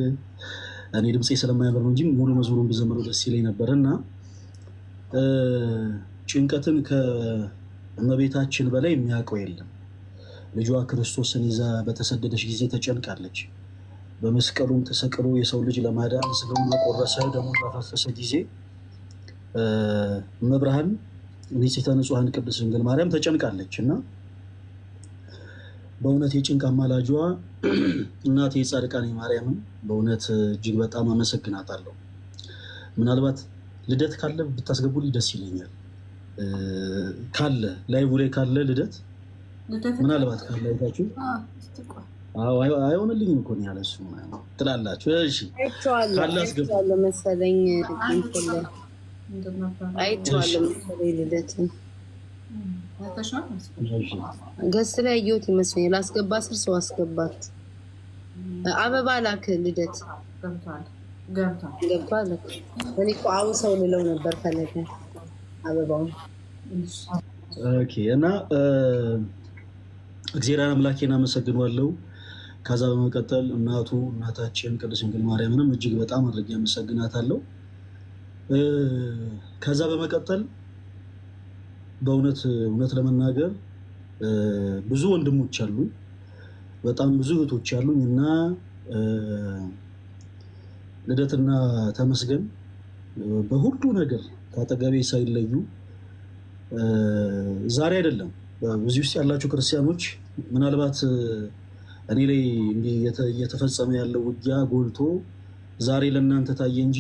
እኔ ድምፄ ስለማያምር ነው እንጂ ሙሉ መዝሙሩን ብዘምረው ደስ ይለኝ ነበር እና ጭንቀትን ከእመቤታችን በላይ የሚያውቀው የለም። ልጇ ክርስቶስን ይዛ በተሰደደች ጊዜ ተጨንቃለች። በመስቀሉም ተሰቅሎ የሰው ልጅ ለማዳን ስጋውን በቆረሰ ደሙን ባፈሰሰ ጊዜ መብርሃን ንጽሕተ ንጹሐን ቅድስት ድንግል ማርያም ተጨንቃለች እና በእውነት የጭንቅ አማላጇ እናቴ ጻድቃኔ ማርያምን በእውነት እጅግ በጣም አመሰግናታለሁ። ምናልባት ልደት ካለ ብታስገቡልኝ ደስ ይለኛል። ካለ ላይቭ ላይ ካለ ልደት ምናልባት ካለ አይታችሁ አይሆንልኝም እኮ ነው ያለሱ ትላላችሁ። እሺ ካለ አስገባለሁ መሰለኝ አይቼዋለሁ መሰለኝ ልደትን ገስ ላይ ያየሁት ይመስለኛል። አስገባ ስር ሰው አስገባት አበባ ላክ ልደት ገብቷል። እኔ እኮ አሁን ሰው ልለው ነበር ፈለገ አበባውን ኦኬ። እና እግዚአብሔር አምላኬን አመሰግናለሁ። ከዛ በመቀጠል እናታችን ቅድስት ድንግል ማርያምንም እጅግ በጣም አድርጌ አመሰግናታለሁ። ከዛ በመቀጠል በእውነት ለመናገር ብዙ ወንድሞች አሉ፣ በጣም ብዙ እህቶች አሉኝ እና ልደትና ተመስገን በሁሉ ነገር ከአጠገቤ ሳይለዩ ዛሬ አይደለም በዚህ ውስጥ ያላችሁ ክርስቲያኖች ምናልባት እኔ ላይ እንዲህ እየተፈጸመ ያለው ውጊያ ጎልቶ ዛሬ ለእናንተ ታየ እንጂ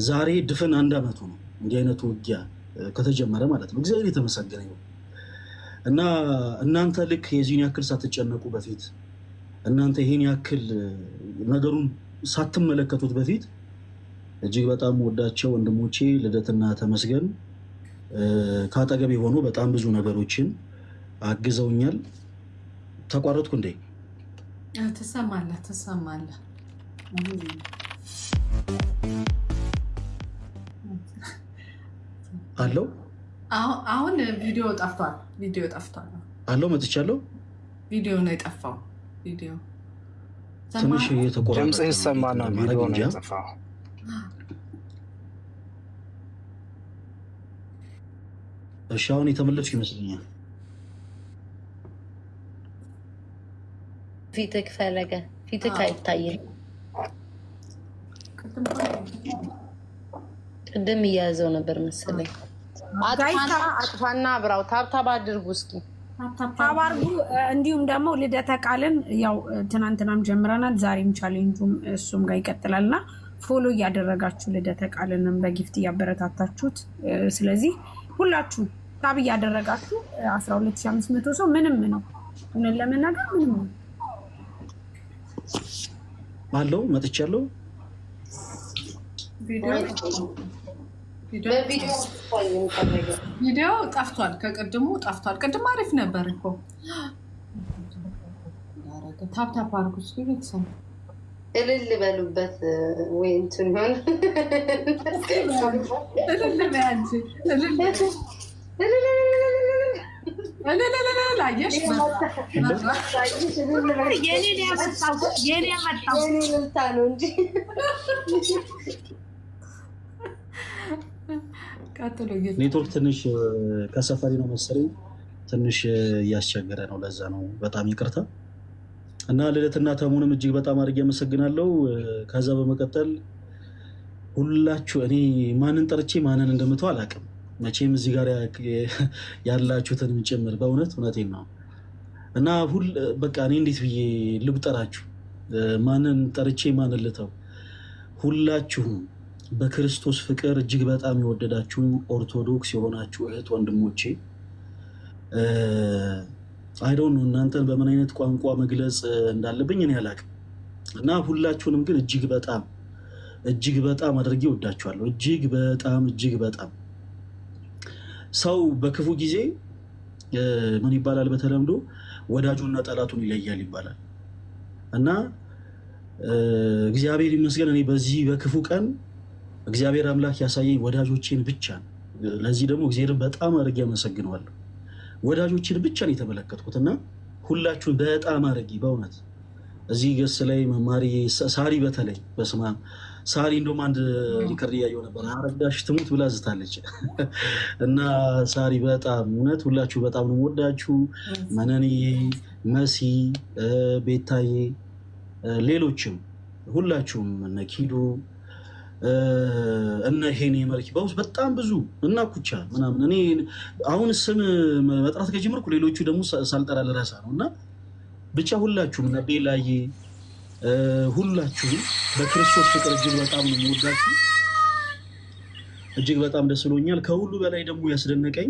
ዛሬ ድፍን 1 ዓመቱ ነው እንዲህ አይነቱ ውጊያ ከተጀመረ ማለት ነው። እግዚአብሔር የተመሰገነ ይሁን እና እናንተ ልክ የዚህን ያክል ሳትጨነቁ በፊት እናንተ ይሄን ያክል ነገሩን ሳትመለከቱት በፊት እጅግ በጣም ወዳቸው ወንድሞቼ ልደትና ተመስገን ከአጠገቤ ሆኖ በጣም ብዙ ነገሮችን አግዘውኛል። ተቋረጥኩ እንዴ? ትሰማለህ አለው። አሁን ቪዲዮ ጠፍቷል አለው። መጥቻለሁ። ቪዲዮ ነው የጠፋው። ቪዲዮ ትንሽ እየተቆራረጠ ድምጽ ይሰማና ቪዲዮ ነው የጠፋው። እሺ አሁን የተመለስኩ ይመስለኛል። ፊትክ ፈለገ ፊትክ አይታየም። ቅድም እያያዘው ነበር መሰለኝ። አጥፋና አብራው ታብታብ አድርጉ እስኪ ታባርጉ። እንዲሁም ደግሞ ልደተ ቃልን ያው ትናንትናም ጀምረናል፣ ዛሬም ቻሌንጁም እሱም ጋር ይቀጥላልና ፎሎ እያደረጋችሁ ልደተ ቃልንም በጊፍት እያበረታታችሁት፣ ስለዚህ ሁላችሁ ታብ እያደረጋችሁ 12500 ሰው ምንም ነው እውነት ለመናገር ምንም ነው አለው። መጥቻለሁ። ቪዲዮ ጠፍቷል። ከቅድሙ ጠፍቷል። ቅድም አሪፍ ነበር እኮ። ታፕታፕ አድርጉ እስኪ ቤተሰብ እልል በሉበት ወይ እንትን ሆነ እልል በያንቺ ኔትወርክ ትንሽ ከሰፈሪ ነው መሰለኝ ትንሽ እያስቸገረ ነው። ለዛ ነው በጣም ይቅርታ። እና ልደትና ተሙንም እጅግ በጣም አድርጌ አመሰግናለሁ። ከዛ በመቀጠል ሁላችሁ እኔ ማንን ጠርቼ ማንን እንደምተው አላውቅም። መቼም እዚህ ጋር ያላችሁትን ጭምር እውነቴን ነው። እና በቃ እኔ እንዴት ብዬ ልብጠራችሁ? ማንን ጠርቼ ማንን ልተው? ሁላችሁም በክርስቶስ ፍቅር እጅግ በጣም የወደዳችሁ ኦርቶዶክስ የሆናችሁ እህት ወንድሞቼ አይዶን ነው እናንተን በምን አይነት ቋንቋ መግለጽ እንዳለብኝ እኔ አላውቅም። እና ሁላችሁንም ግን እጅግ በጣም አድርጌ ወዳችኋለሁ። እጅግ በጣም ሰው በክፉ ጊዜ ምን ይባላል በተለምዶ ወዳጁና ጠላቱን ይለያል ይባላል። እና እግዚአብሔር ይመስገን እኔ በዚህ በክፉ ቀን እግዚአብሔር አምላክ ያሳየኝ ወዳጆቼን ብቻ ነው። ለዚህ ደግሞ እግዚአብሔርን በጣም አድርጌ አመሰግነዋለሁ። ወዳጆቼን ብቻ ነው የተመለከትኩት እና ሁላችሁን በጣም አድርጌ በእውነት እዚህ ገስ ላይ መማሪ ሳሪ በተለይ በስማ ሳሪ እንደውም አንድ ሪከርድ እያየሁ ነበር። አረጋሽ ትሙት ብላ ዝታለች እና ሳሪ በጣም እውነት ሁላችሁ በጣም ነው የምወዳችሁ። መነንዬ፣ መሲ፣ ቤታዬ፣ ሌሎችም ሁላችሁም እነ ኪዱ እነ ሄኔ መርኪ በውስጥ በጣም ብዙ እና ኩቻ ምናምን እኔ አሁን ስም መጥራት ከጀመርኩ ሌሎቹ ደግሞ ሳልጠራ ልረሳ ነው እና ብቻ ሁላችሁም እነ ቤላዬ ሁላችሁም በክርስቶስ ፍቅር እጅግ በጣም ነው የምወዳችሁ። እጅግ በጣም ደስ ብሎኛል። ከሁሉ በላይ ደግሞ ያስደነቀኝ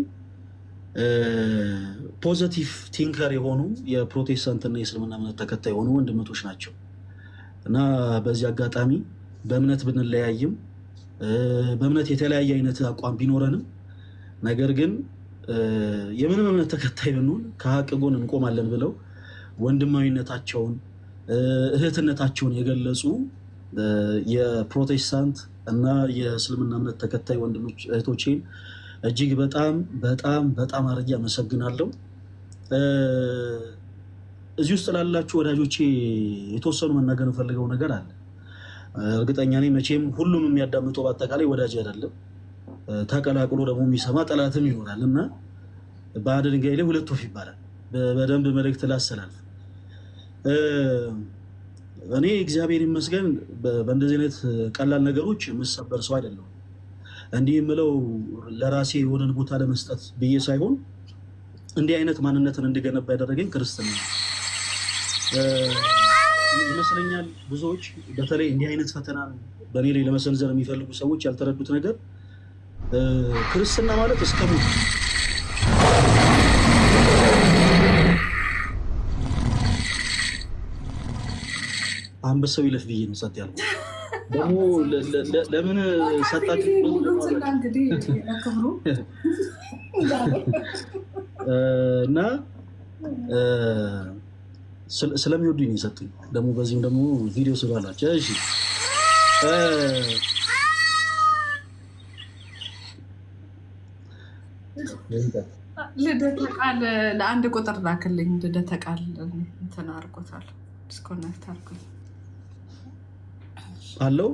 ፖዘቲቭ ቲንከር የሆኑ የፕሮቴስታንትና የእስልምና እምነት ተከታይ የሆኑ ወንድመቶች ናቸው እና በዚህ አጋጣሚ በእምነት ብንለያይም በእምነት የተለያየ አይነት አቋም ቢኖረንም ነገር ግን የምንም እምነት ተከታይ ብንሆን ከሀቅ ጎን እንቆማለን ብለው ወንድማዊነታቸውን እህትነታቸውን የገለጹ የፕሮቴስታንት እና የእስልምና እምነት ተከታይ ወንድሞች እህቶቼን እጅግ በጣም በጣም በጣም አድርጌ አመሰግናለሁ። እዚህ ውስጥ ላላችሁ ወዳጆቼ የተወሰኑ መናገር ፈልገው ነገር አለ። እርግጠኛ ነኝ መቼም ሁሉም የሚያዳምጠው በአጠቃላይ ወዳጅ አይደለም። ተቀላቅሎ ደግሞ የሚሰማ ጠላትም ይኖራል እና በአንድ ድንጋይ ላይ ሁለት ወፍ ይባላል። በደንብ መልእክት ላስተላልፍ። እኔ እግዚአብሔር ይመስገን በእንደዚህ አይነት ቀላል ነገሮች የምሰበር ሰው አይደለሁም። እንዲህ የምለው ለራሴ የሆነን ቦታ ለመስጠት ብዬ ሳይሆን እንዲህ አይነት ማንነትን እንድገነባ ያደረገኝ ክርስትና ይመስለኛል። ብዙዎች በተለይ እንዲህ አይነት ፈተና በእኔ ላይ ለመሰንዘር የሚፈልጉ ሰዎች ያልተረዱት ነገር ክርስትና ማለት እስከ ሞት አንበሳው ይለፍ ብዬ ነው ሰጥ ያልኩት። ደግሞ ለምን ሰጣችሁ እና ስለሚወዱኝ ነው የሰጡኝ። ደግሞ በዚህም ደግሞ ቪዲዮ ስላላቸው እሺ ልደተ ቃል ለአንድ ቁጥር ላክልኝ። ልደተ ቃል እንትን አድርጎታል፣ ዲስኮኔክት አድርጎት አለው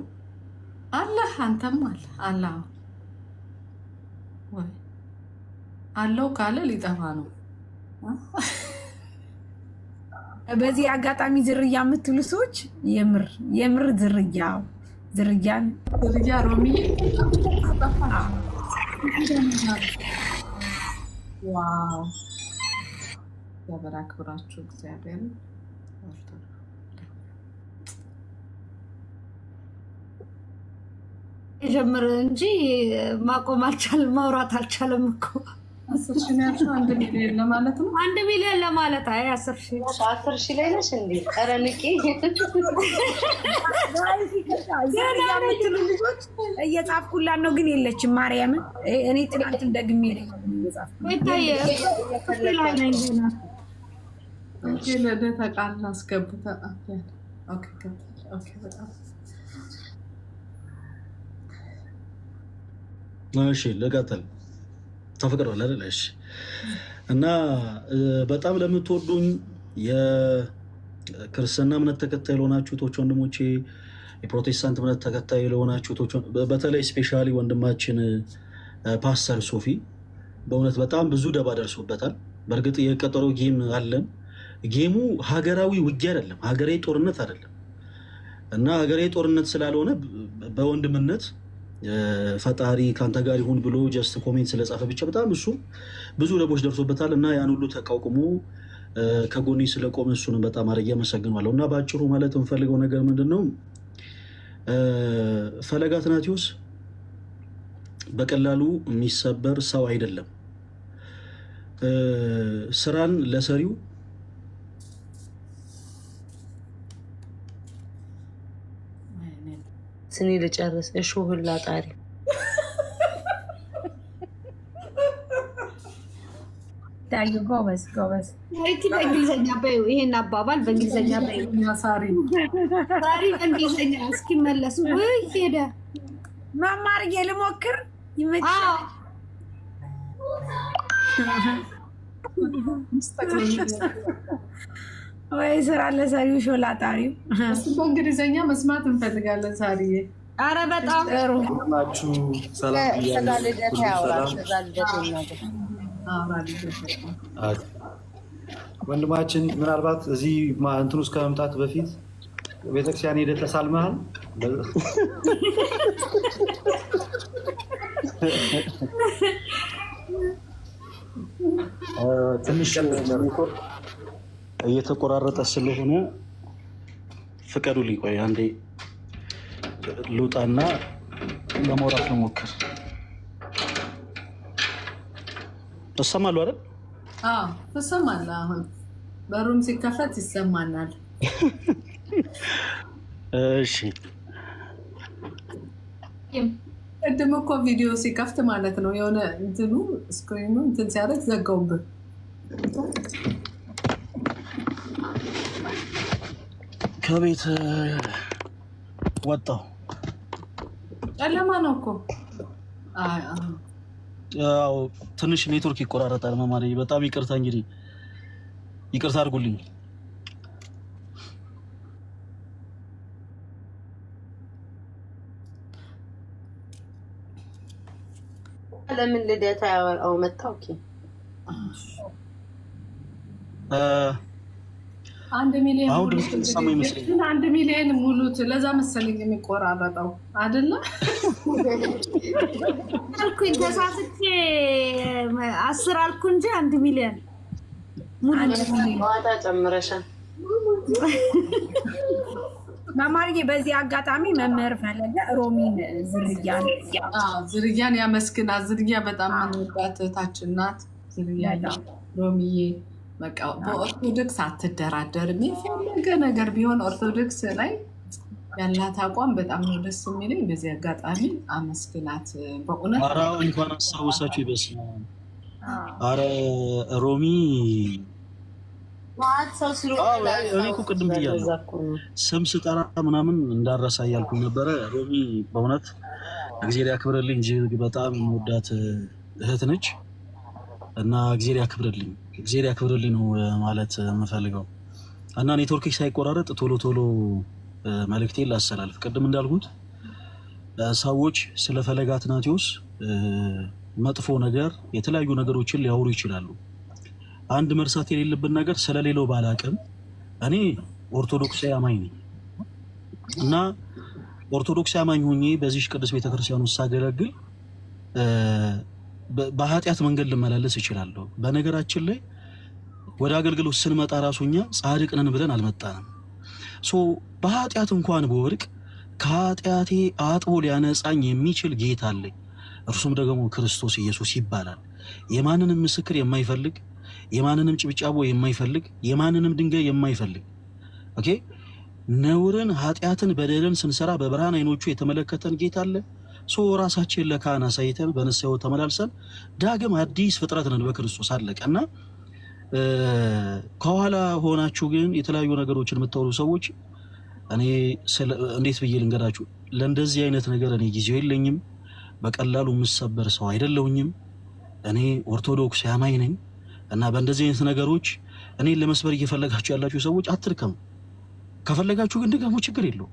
አለ። አንተም አለ አለ ወይ አለው ካለ ሊጠፋ ነው። በዚህ አጋጣሚ ዝርያ የምትሉ ሰዎች የምር ዝርያ ሮሚዬ ዋው ያበራክብራችሁ እግዚአብሔር ጀምር እንጂ ማቆም አልቻለም፣ ማውራት አልቻለም እኮ 10 ሺህ ነው። 1 ሚሊዮን ለማለት ነው። 1 ሚሊዮን ለማለት አይ 10 ሺህ ላይ ነሽ እንዴ? ኧረ ንቂ የምትሉ ልጆች እየጻፍኩላት ነው፣ ግን የለችም ማርያምን። እኔ ትናንት ደግሜ ተቃል አስገብተ እሺ ልቀጥል። ተፈቅዷል አይደል? እሺ እና በጣም ለምትወዱኝ የክርስትና እምነት ተከታይ ለሆናችሁ እህቶች ወንድሞቼ፣ የፕሮቴስታንት እምነት ተከታይ ለሆናችሁ እህቶች በተለይ ስፔሻሊ ወንድማችን ፓስተር ሶፊ በእውነት በጣም ብዙ ደባ ደርሶበታል። በእርግጥ የቀጠሮ ጌም አለን። ጌሙ ሀገራዊ ውጊያ አይደለም፣ ሀገራዊ ጦርነት አይደለም እና ሀገራዊ ጦርነት ስላልሆነ በወንድምነት ፈጣሪ ከአንተ ጋር ይሁን ብሎ ጀስት ኮሜንት ስለጻፈ ብቻ በጣም እሱ ብዙ ደቦች ደርሶበታል እና ያን ሁሉ ተቋቁሞ ከጎኔ ስለቆመ እሱንም በጣም አድርጌ አመሰግናለሁ። እና በአጭሩ ማለት የምፈልገው ነገር ምንድን ነው፣ ፈለገ አትናትዮስ በቀላሉ የሚሰበር ሰው አይደለም። ስራን ለሰሪው ስኒ ልጨርስ። እሾህላ ጣሪ ታዩ ጎበዝ በእንግሊዝኛ በይው፣ ይሄን አባባል በእንግሊዝኛ በይው። ሳሪ በእንግሊዝኛ እስኪመለስ ወይ ሄደ መማር ልሞክር ይመጣል። ወይ ስራ ለሰሪው ሾላ ጣሪው በእንግሊዝኛ መስማት እንፈልጋለን። ሳሪዬ አረ በጣም ጥሩ ናችሁ። ሰላም ወንድማችን፣ ምናልባት እዚህ እንትን ውስጥ ከመምጣት በፊት ቤተክርስቲያን ሄደህ ተሳልመሃል? ትንሽ እየተቆራረጠ ስለሆነ ፍቀዱልኝ። ቆይ አንዴ ልውጣና ለማውራት ልሞክር። ተሰማሉ አይደል? አዎ ተሰማለህ። አሁን በሩም ሲከፈት ይሰማናል። እሺ ቅድም እኮ ቪዲዮ ሲከፍት ማለት ነው የሆነ እንትኑ ስክሪኑ እንትን ሲያደርግ ዘጋውብን። ከቤት ወጣሁ። ጨለማ ነው እኮ። ያው ትንሽ ኔትወርክ ይቆራረጣል። መማሪ በጣም ይቅርታ፣ እንግዲህ ይቅርታ አድርጉልኝ። ለምን ልደታ ያወጣው መጣው? ኦኬ 1 ሚሊዮን አሁን ድምጽ ተሰማ ይመስለኛል። 1 ሚሊዮን ሙሉት። ለዛ መሰለኝ የሚቆራረጠው አይደለ? አልኩኝ ተሳስቼ 10 አልኩ እንጂ 1 ሚሊዮን ሙሉ ዋታ ጨምረሻል። መማርዬ በዚህ አጋጣሚ መምህር ፈለገ ሮሚን ዝርያን ያመስግናት። ዝርያ በጣም የምንወዳት እህታችን ናት። ዝርያ ሮሚዬ በቃ በኦርቶዶክስ አትደራደርም። የፈለገ ነገር ቢሆን ኦርቶዶክስ ላይ ያላት አቋም በጣም ነው ደስ የሚለኝ። በዚህ አጋጣሚ አመስግናት በእውነት። ኧረ እንኳን አስታወሳችሁ ይበስማ። ኧረ ሮሚ እኔ እኮ ቅድም ብያለሁ ስም ስጠራ ምናምን እንዳረሳ እያልኩኝ ነበረ። ሮሚ በእውነት እግዚአብሔር ያክብርልኝ እንጂ በጣም የምወዳት እህት ነች እና እግዚአብሔር ያክብርልኝ ነው ማለት የምፈልገው። እና ኔትወርክ ሳይቆራረጥ ቶሎ ቶሎ መልእክቴን ላስተላልፍ። ቅድም እንዳልኩት ሰዎች ስለ ፈለገ አትናቴዎስ መጥፎ ነገር የተለያዩ ነገሮችን ሊያወሩ ይችላሉ። አንድ መርሳት የሌለብን ነገር ስለሌለው ባላቅም እኔ ኦርቶዶክሳዊ አማኝ ነኝ እና ኦርቶዶክሳዊ አማኝ ሆኜ በዚህ ቅዱስ ቤተክርስቲያን ውስጥ ሳገለግል በኃጢአት መንገድ ልመላለስ እችላለሁ። በነገራችን ላይ ወደ አገልግሎት ስንመጣ ራሱኛ ጻድቅ ነን ብለን አልመጣንም። በኃጢአት እንኳን በወርቅ ከኃጢአቴ አጥቦ ሊያነጻኝ የሚችል ጌታ አለኝ። እርሱም ደግሞ ክርስቶስ ኢየሱስ ይባላል። የማንንም ምስክር የማይፈልግ፣ የማንንም ጭብጫቦ የማይፈልግ፣ የማንንም ድንጋይ የማይፈልግ ኦኬ ነውርን፣ ኃጢአትን፣ በደልን ስንሰራ በብርሃን አይኖቹ የተመለከተን ጌታ አለ። ራሳችን ለካህን አሳይተን በንስሐው ተመላልሰን ዳግም አዲስ ፍጥረት ነን በክርስቶስ አለቀና ከኋላ ሆናችሁ ግን የተለያዩ ነገሮችን የምታወሩ ሰዎች እኔ እንዴት ብዬ ልንገራችሁ? ለእንደዚህ አይነት ነገር እኔ ጊዜው የለኝም። በቀላሉ የምሰበር ሰው አይደለሁኝም። እኔ ኦርቶዶክስ አማኝ ነኝ እና በእንደዚህ አይነት ነገሮች እኔን ለመስበር እየፈለጋችሁ ያላችሁ ሰዎች አትርከሙ። ከፈለጋችሁ ግን ድገሙ፣ ችግር የለው።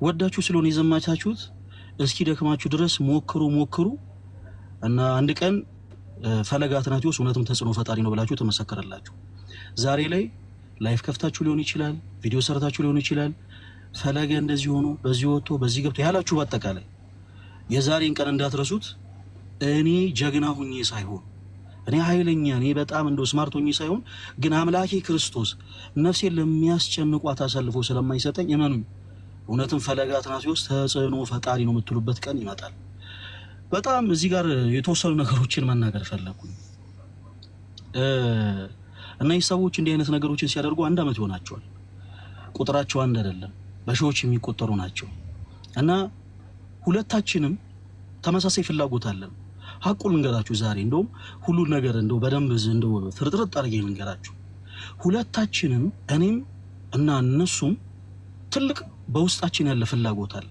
ወዳችሁ ስለሆነ የዘማቻችሁት እስኪ ደክማችሁ ድረስ ሞክሩ እና አንድ ቀን ፈለገ አትናቴዎስ እውነትም ተጽዕኖ ፈጣሪ ነው ብላችሁ ተመሰከረላችሁ። ዛሬ ላይ ላይፍ ከፍታችሁ ሊሆን ይችላል፣ ቪዲዮ ሰርታችሁ ሊሆን ይችላል። ፈለገ እንደዚህ ሆኖ በዚህ ወጥቶ በዚህ ገብቶ ያላችሁ በአጠቃላይ የዛሬን ቀን እንዳትረሱት። እኔ ጀግና ሁኜ ሳይሆን እኔ ኃይለኛ እኔ በጣም እንደው ስማርት ሁኜ ሳይሆን ግን አምላኬ ክርስቶስ ነፍሴን ለሚያስጨንቋት አሳልፎ ስለማይሰጠኝ እመኑኝ፣ እውነትም ፈለገ አትናቴዎስ ተጽዕኖ ፈጣሪ ነው የምትሉበት ቀን ይመጣል። በጣም እዚህ ጋር የተወሰኑ ነገሮችን መናገር ፈለኩኝ። እነዚህ ሰዎች እንዲህ አይነት ነገሮችን ሲያደርጉ 1 ዓመት ይሆናቸዋል። ቁጥራቸው አንድ አይደለም፣ በሺዎች የሚቆጠሩ ናቸው እና ሁለታችንም ተመሳሳይ ፍላጎት አለን። ሐቁን ልንገራችሁ ዛሬ እንደውም ሁሉን ነገር እንደው በደንብ እንደው ፍርጥርጥ አድርጌ ልንገራችሁ። ሁለታችንም እኔም እና እነሱም ትልቅ በውስጣችን ያለ ፍላጎት አለ።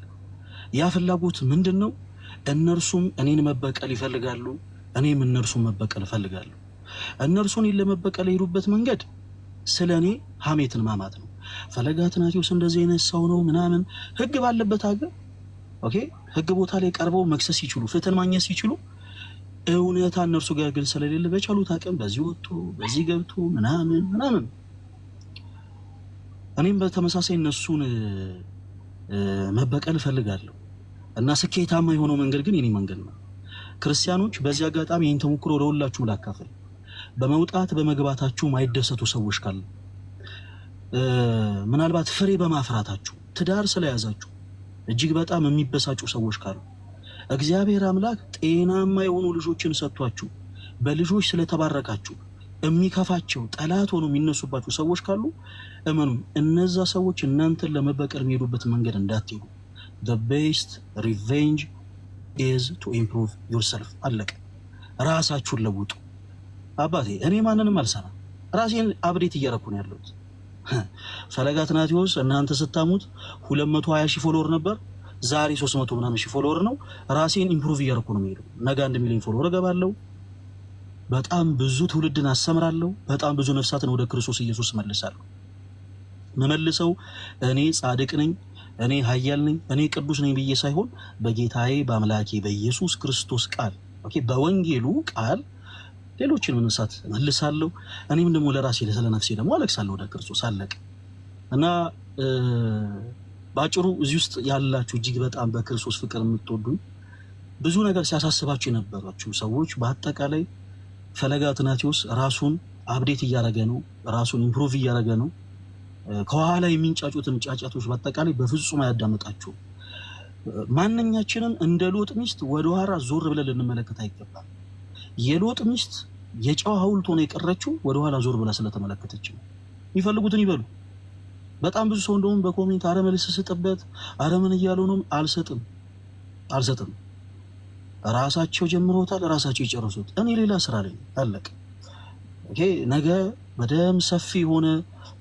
ያ ፍላጎት ምንድነው? እነርሱም እኔን መበቀል ይፈልጋሉ፣ እኔም እነርሱን መበቀል እፈልጋለሁ። እነርሱ እኔን ለመበቀል የሄዱበት መንገድ ስለኔ ሐሜትን ማማት ነው። ፈለገ አትናቴዎስ እንደዚህ አይነት ሰው ነው ምናምን ህግ ባለበት ሀገር ኦኬ ህግ ቦታ ላይ ቀርበው መክሰስ ሲችሉ ፍትህን ማግኘት ሲችሉ እውነታ እነርሱ ጋር ግን ስለሌለ በቻሉት አቅም በዚህ ወጥቶ በዚህ ገብቶ ምናምን እኔም በተመሳሳይ እነሱን መበቀል እፈልጋለሁ እና ስኬታማ የሆነው መንገድ ግን የኔ መንገድ ነው። ክርስቲያኖች በዚህ አጋጣሚ ይህን ተሞክሮ ለሁላችሁም ላካፍል። በመውጣት በመግባታችሁ ማይደሰቱ ሰዎች ካሉ ምናልባት ፍሬ በማፍራታችሁ ትዳር ስለያዛችሁ እጅግ በጣም የሚበሳጩ ሰዎች ካሉ እግዚአብሔር አምላክ ጤናማ የሆኑ ልጆችን ሰጥቷችሁ በልጆች ስለተባረካችሁ የሚከፋቸው ጠላት ሆኖ የሚነሱባችሁ ሰዎች ካሉ እመኑ፣ እነዛ ሰዎች እናንተን ለመበቀል የሚሄዱበት መንገድ እንዳትሄዱ። the best revenge is to improve yourself። አለቀ። ራሳችሁን ለውጡ። አባቴ እኔ ማንንም አልሰራም፣ ራሴን አብዴት እያደረኩ ነው ያለሁት። ፈለገ አትናቴዎስ እናንተ ስታሙት 220 ሺህ ፎሎወር ነበር፣ ዛሬ 300 ምናምን ሺህ ፎሎወር ነው። ራሴን ኢምፕሩቭ እያደረኩ ነው የሚሄደው። ነገ 1 ሚሊዮን ፎሎወር እገባለሁ። በጣም ብዙ ትውልድን አስተምራለሁ። በጣም ብዙ ነፍሳትን ወደ ክርስቶስ ኢየሱስ መልሳለሁ። መመልሰው እኔ ጻድቅ ነኝ፣ እኔ ኃያል ነኝ፣ እኔ ቅዱስ ነኝ ብዬ ሳይሆን በጌታዬ በአምላኬ በኢየሱስ ክርስቶስ ቃል ኦኬ፣ በወንጌሉ ቃል ሌሎችን መንሳት መልሳለሁ። እኔም ደግሞ ለራሴ ለስለ ነፍሴ ደግሞ አለቅሳለሁ ወደ ክርስቶስ። አለቀ። እና ባጭሩ እዚህ ውስጥ ያላችሁ እጅግ በጣም በክርስቶስ ፍቅር የምትወዱኝ ብዙ ነገር ሲያሳስባችሁ የነበራችሁ ሰዎች በአጠቃላይ ፈለገ አትናቴዎስ ራሱን አፕዴት እያደረገ ነው፣ ራሱን ኢምፕሩቭ እያደረገ ነው። ከኋላ የሚንጫጩትን ጫጫቶች በአጠቃላይ በፍጹም አያዳምጣችሁ። ማንኛችንም እንደ ሎጥ ሚስት ወደ ኋላ ዞር ብለን ልንመለከት አይገባም። የሎጥ ሚስት የጨዋ ሐውልት ሆነ የቀረችው ወደ ኋላ ዞር ብላ ስለተመለከተች ነው። የሚፈልጉትን ይበሉ። በጣም ብዙ ሰው እንደውም በኮሜንት አረ መልስ ስጥበት፣ አረ ምን እያሉ ነው? አልሰጥም። ራሳቸው ጀምሮታል፣ ራሳቸው ይጨርሱት። እኔ ሌላ ስራ ላይ አለቀ። ኦኬ፣ ነገ በደም ሰፊ የሆነ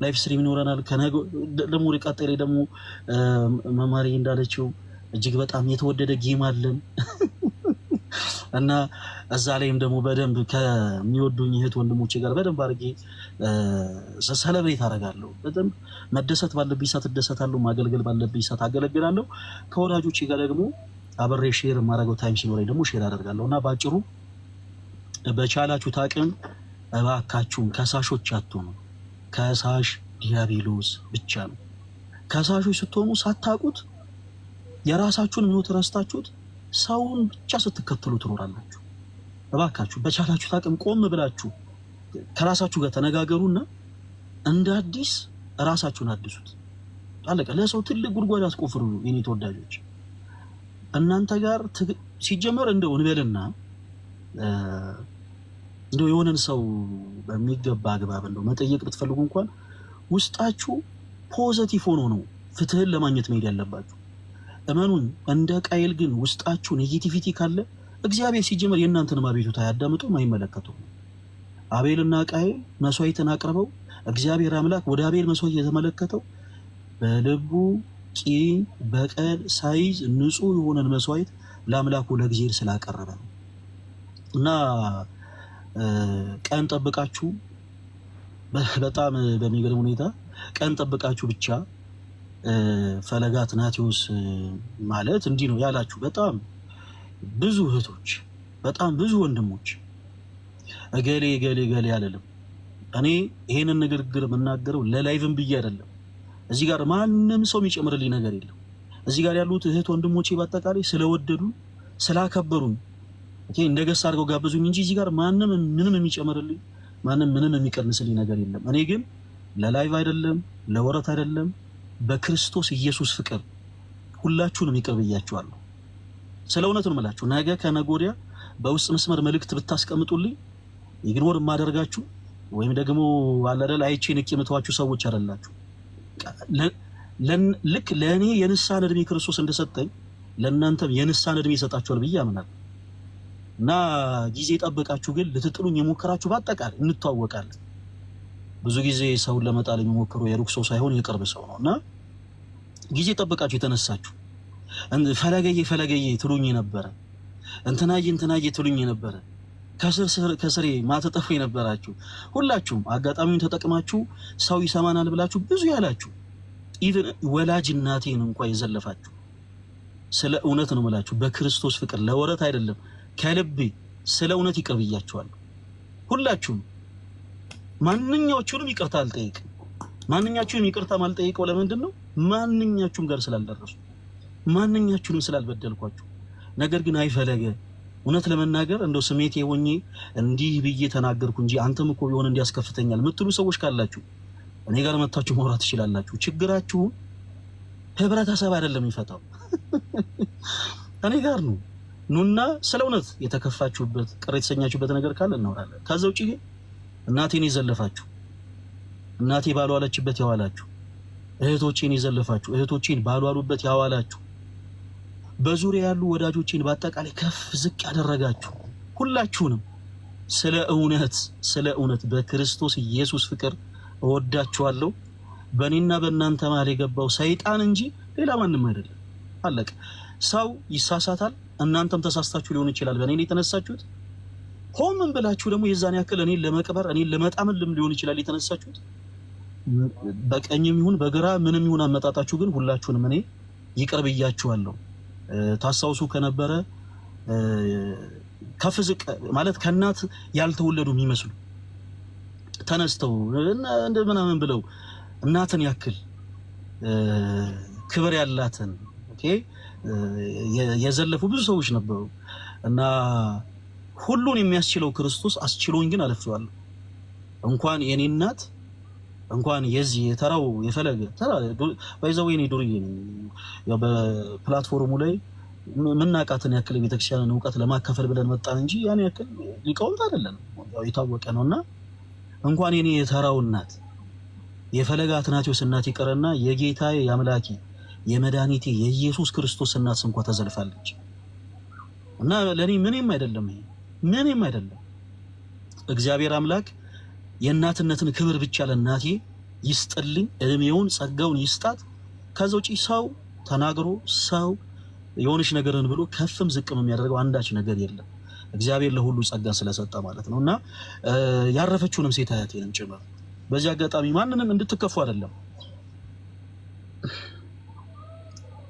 ላይፍ ስትሪም ይኖረናል። ከነገ ደግሞ ቀጣይ ላይ ደግሞ መማሪ እንዳለችው እጅግ በጣም የተወደደ ጌም አለን እና እዛ ላይም ደግሞ በደንብ ከሚወዱኝ እህት ወንድሞቼ ጋር በደንብ አድርጌ ሰለብሬት አደርጋለሁ። በደንብ መደሰት ባለብኝ ሰዓት እደሰታለሁ፣ ማገልገል ባለብኝ ሰዓት አገለግላለሁ። ከወዳጆቼ ጋር ደግሞ አብሬ ሼር የማደርገው ታይም ሲኖረኝ ደግሞ ሼር አደርጋለሁ። እና ባጭሩ በቻላችሁት አቅም እባካችሁን ከሳሾች አትሆኑ። ከሳሽ ዲያብሎስ ብቻ ነው። ከሳሾች ስትሆኑ ሳታውቁት የራሳችሁን ሕይወት ረስታችሁት ሰውን ብቻ ስትከተሉ ትኖራላችሁ። እባካችሁ በቻላችሁት አቅም ቆም ብላችሁ ከራሳችሁ ጋር ተነጋገሩና እንደ አዲስ ራሳችሁን አድሱት። አለቀ። ለሰው ትልቅ ጉድጓድ አስቆፍሩ። የኔ ተወዳጆች እናንተ ጋር ሲጀመር እንደው እንበልና እንደው የሆነን ሰው በሚገባ አግባብ እንደው መጠየቅ ብትፈልጉ እንኳን ውስጣችሁ ፖዚቲቭ ሆኖ ነው ፍትህን ለማግኘት መሄድ ያለባችሁ። እመኑን። እንደ ቃየል ግን ውስጣችሁ ኔጌቲቪቲ ካለ እግዚአብሔር ሲጀመር የእናንተን አቤቱታ አያዳምጡም፣ አይመለከቱም። አቤልና ቃየል መስዋዕትን አቅርበው እግዚአብሔር አምላክ ወደ አቤል መስዋዕት የተመለከተው በልቡ ቂም በቀል ሳይዝ ንጹህ የሆነን መስዋዕት ለአምላኩ ለእግዚአብሔር ስላቀረበ ነው። እና ቀን ጠብቃችሁ በጣም በሚገርም ሁኔታ ቀን ጠብቃችሁ ብቻ ፈለገ አትናቴዎስ ማለት እንዲህ ነው ያላችሁ በጣም ብዙ እህቶች፣ በጣም ብዙ ወንድሞች እገሌ እገሌ እገሌ አለለም። እኔ ይሄንን ንግግር የምናገረው ለላይቭም ብዬ አይደለም። እዚህ ጋር ማንም ሰው የሚጨምርልኝ ነገር የለም። እዚህ ጋር ያሉት እህት ወንድሞቼ በአጠቃላይ ስለወደዱ ስላከበሩኝ እንደገሳ አድርገው ጋብዙኝ እንጂ እዚህ ጋር ማንም ምንም የሚጨምርልኝ ማንም ምንም የሚቀንስልኝ ነገር የለም። እኔ ግን ለላይቭ አይደለም ለወረት አይደለም በክርስቶስ ኢየሱስ ፍቅር ሁላችሁንም ይቅር ብያችኋለሁ። ስለ እውነት ነው የምላችሁ። ነገ ከነገ ወዲያ በውስጥ መስመር መልእክት ብታስቀምጡልኝ ኢግኖር የማደርጋችሁ ወይም ደግሞ አለደል አይቼ ንቄ የምተዋችሁ ሰዎች አይደላችሁ። ልክ ለእኔ የንስሐን ዕድሜ ክርስቶስ እንደሰጠኝ ለእናንተም የንስሐን ዕድሜ ይሰጣችኋል ብዬ አምናለሁ። እና ጊዜ ጠብቃችሁ ግን ልትጥሉኝ የሞከራችሁ በአጠቃላይ እንተዋወቃለን። ብዙ ጊዜ ሰውን ለመጣል የሚሞክሩ የሩቅ ሰው ሳይሆን የቅርብ ሰው ነው። እና ጊዜ ጠብቃችሁ የተነሳችሁ ፈለገዬ ትሉኝ ነበረ፣ እንትናዬ ትሉኝ ነበረ፣ ከስሬ ማተጠፉ የነበራችሁ ሁላችሁም አጋጣሚውን ተጠቅማችሁ ሰው ይሰማናል ብላችሁ ብዙ ያላችሁ ኢቭን ወላጅ እናቴን እንኳን የዘለፋችሁ ስለ እውነት ነው የምላችሁ በክርስቶስ ፍቅር ለወረት አይደለም ከልቤ ስለ እውነት ይቅር ብያችኋለሁ። ሁላችሁም ማንኛዎቹንም ይቅርታ አልጠይቅም። ማንኛችሁንም ይቅርታ ማልጠይቀው ለምንድን ነው? ማንኛችሁም ጋር ስላልደረሱ ማንኛችሁንም ስላልበደልኳችሁ። ነገር ግን አይፈለገ እውነት ለመናገር እንደው ስሜቴ ሆኜ እንዲህ ብዬ ተናገርኩ እንጂ አንተም እኮ ቢሆን እንዲያስከፍተኛል የምትሉ ሰዎች ካላችሁ እኔ ጋር መታችሁ ማውራት ትችላላችሁ። ችግራችሁን ህብረተሰብ አይደለም የሚፈታው እኔ ጋር ነው። ኑና ስለ እውነት የተከፋችሁበት ቅር የተሰኛችሁበት ነገር ካለ እናወራለን። ከዛ ውጪ ግን እናቴን የዘለፋችሁ እናቴ ባልዋለችበት ያዋላችሁ፣ እህቶቼን የዘለፋችሁ እህቶቼን ባልዋሉበት ያዋላችሁ፣ በዙሪያ ያሉ ወዳጆቼን በአጠቃላይ ከፍ ዝቅ ያደረጋችሁ ሁላችሁንም ስለ እውነት በክርስቶስ ኢየሱስ ፍቅር እወዳችኋለሁ። በእኔና በእናንተ መሀል የገባው ሰይጣን እንጂ ሌላ ማንም አይደለም። አለቀ። ሰው ይሳሳታል። እናንተም ተሳስታችሁ ሊሆን ይችላል። በእኔ ላይ የተነሳችሁት ሆምን ብላችሁ ደግሞ የዛን ያክል እኔን ለመቅበር እኔን ለመጣምልም ሊሆን ይችላል የተነሳችሁት። በቀኝም ይሁን በግራ ምንም ይሁን አመጣጣችሁ ግን ሁላችሁንም እኔ ይቅር ብያችኋለሁ። ታስታውሱ ከነበረ ከፍ ዝቅ ማለት ከእናት ያልተወለዱ የሚመስሉ ተነስተው እንደ ምናምን ብለው እናትን ያክል ክብር ያላትን የዘለፉ ብዙ ሰዎች ነበሩ እና ሁሉን የሚያስችለው ክርስቶስ አስችሎኝ ግን አለፈዋለሁ። እንኳን የኔ እናት እንኳን የዚህ የተራው የፈለገ ተራ ባይዘው የኔ ዱርዬ ያው በፕላትፎርሙ ላይ ምናቃተን ያክል ቤተክርስቲያንን ዕውቀት ለማካፈል ብለን መጣን እንጂ ያን ያክል ሊቃውንት አይደለም። ያው የታወቀ ነውና እንኳን የኔ የተራው እናት የፈለገ አትናቴዎስ እናት ይቀርና የጌታዬ የአምላኬ የመድኃኒቴ የኢየሱስ ክርስቶስ እናት እንኳን ተዘልፋለች እና ለኔ ምንም አይደለም። ይሄ ምንም አይደለም። እግዚአብሔር አምላክ የእናትነትን ክብር ብቻ ለእናቴ ይስጥልኝ፣ እድሜውን ጸጋውን ይስጣት። ከዛ ውጪ ሰው ተናግሮ ሰው የሆነች ነገርን ብሎ ከፍም ዝቅም የሚያደርገው አንዳች ነገር የለም። እግዚአብሔር ለሁሉ ጸጋ ስለሰጠ ማለት ነውና ያረፈችውንም ሴት አያቴንም ጭምር በዚህ አጋጣሚ ማንንም እንድትከፉ አይደለም።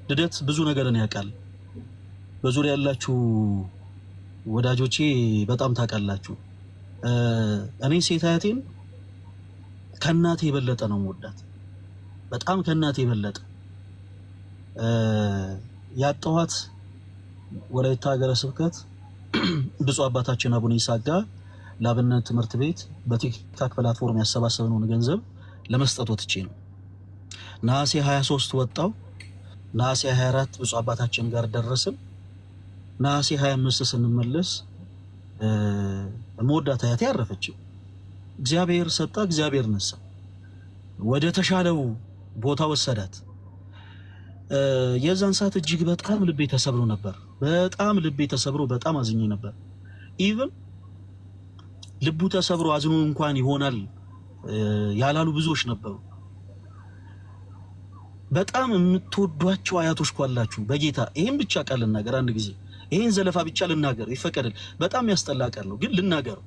ልደት ብዙ ነገርን ያውቃል። በዙሪያ ያላችሁ ወዳጆቼ በጣም ታውቃላችሁ። እኔ ሴት አያቴን ከእናቴ የበለጠ ነው የምወዳት፣ በጣም ከእናቴ የበለጠ ያጣኋት ወላይታ ሀገረ ስብከት ብፁዕ አባታችን አቡነ ይስሐቅ ጋር ለአብነት ትምህርት ቤት በቲክታክ ፕላትፎርም ያሰባሰብነውን ገንዘብ ለመስጠት ወጥቼ ነው። ነሐሴ 23 ወጣው። ነሐሴ 24 ብፁዕ አባታችን ጋር ደረስን። ነሐሴ 25 ስንመለስ መወዳት አያቴ ያረፈችው። እግዚአብሔር ሰጣ፣ እግዚአብሔር ነሳ። ወደ ተሻለው ቦታ ወሰዳት። የዛን ሰዓት እጅግ በጣም ልቤ ተሰብሮ ነበር። በጣም ልቤ ተሰብሮ በጣም አዝኜ ነበር። ኢቭን ልቡ ተሰብሮ አዝኖ እንኳን ይሆናል ያላሉ ብዙዎች ነበሩ። በጣም የምትወዷቸው አያቶች ካላችሁ በጌታ ይሄን ብቻ ቃል ልናገር። አንድ ጊዜ ይሄን ዘለፋ ብቻ ልናገር ይፈቀድል። በጣም ያስጠላ ቃል ነው ግን ልናገር።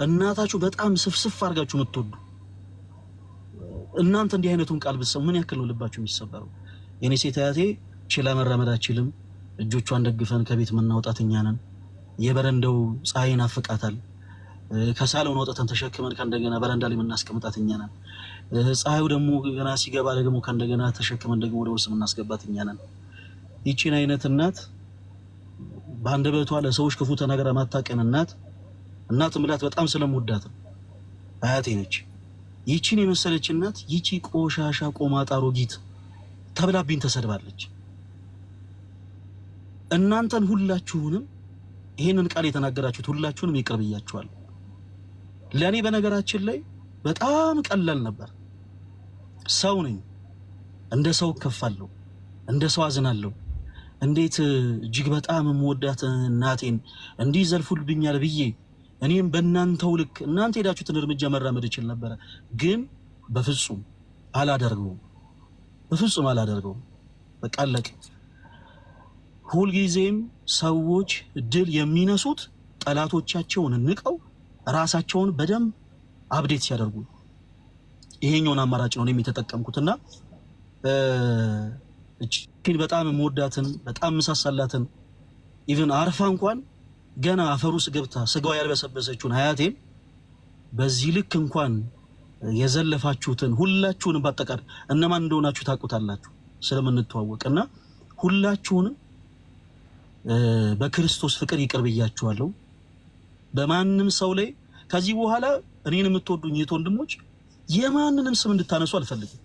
እናታችሁ በጣም ስፍስፍ አድርጋችሁ የምትወዱ እናንተ እንዲህ አይነቱን ቃል ብትሰሙ ምን ያክል ነው ልባችሁ የሚሰበረው? የኔ ሴት አያቴ ችላ መራመድ አትችልም። እጆቿን ደግፈን ከቤት የምናወጣት እኛ ነን። የበረንዳው ፀሐይ ናፍቃታል። ከሳሎን ወጥተን ተሸክመን ከእንደገና በረንዳ ላይ የምናስቀምጣት እኛ ነን። ፀሐዩ ደግሞ ገና ሲገባ ደግሞ ከእንደገና ተሸክመን ደግሞ ወደ ውስጥ የምናስገባት እኛ ነን። ይቺን አይነት እናት በአንደበቷ ለሰዎች ክፉ ተናግራ ማታቀን እናት ምላት በጣም ስለምወዳት አያቴ ነች። ይቺን የመሰለች እናት ይቺ ቆሻሻ ቆማጣ አሮጊት ተብላብኝ ተሰድባለች። እናንተን ሁላችሁንም ይሄንን ቃል የተናገራችሁት ሁላችሁንም ይቅር ብያችኋለሁ። ለኔ በነገራችን ላይ በጣም ቀላል ነበር። ሰው ነኝ፣ እንደ ሰው ከፋለሁ፣ እንደ ሰው አዝናለሁ። እንዴት እጅግ በጣም የምወዳት እናቴን እንዲህ ዘልፉልብኛል ብዬ እኔም በእናንተው ልክ እናንተ ሄዳችሁትን እርምጃ መራመድ ይችል ነበረ። ግን በፍጹም አላደርገውም፣ በፍጹም አላደርገውም። በቃ አለቀ። ሁልጊዜም ሰዎች ድል የሚነሱት ጠላቶቻቸውን ንቀው ራሳቸውን በደንብ አፕዴት ሲያደርጉ ይሄኛውን አማራጭ ነው የሚተጠቀምኩትና እቺን በጣም የምወዳትን በጣም መሳሳላትን ኢቭን አርፋ እንኳን ገና አፈሩስ ገብታ ስጋው ያልበሰበሰችውን አያቴን በዚህ ልክ እንኳን የዘለፋችሁትን ሁላችሁንም በአጠቃላይ እነማን እንደሆናችሁ ታውቁታላችሁ ስለምንተዋወቅና ሁላችሁንም በክርስቶስ ፍቅር ይቅር ብያችኋለሁ። በማንም ሰው ላይ ከዚህ በኋላ እኔን የምትወዱኝ የት ወንድሞች የማንንም ስም እንድታነሱ አልፈልግም።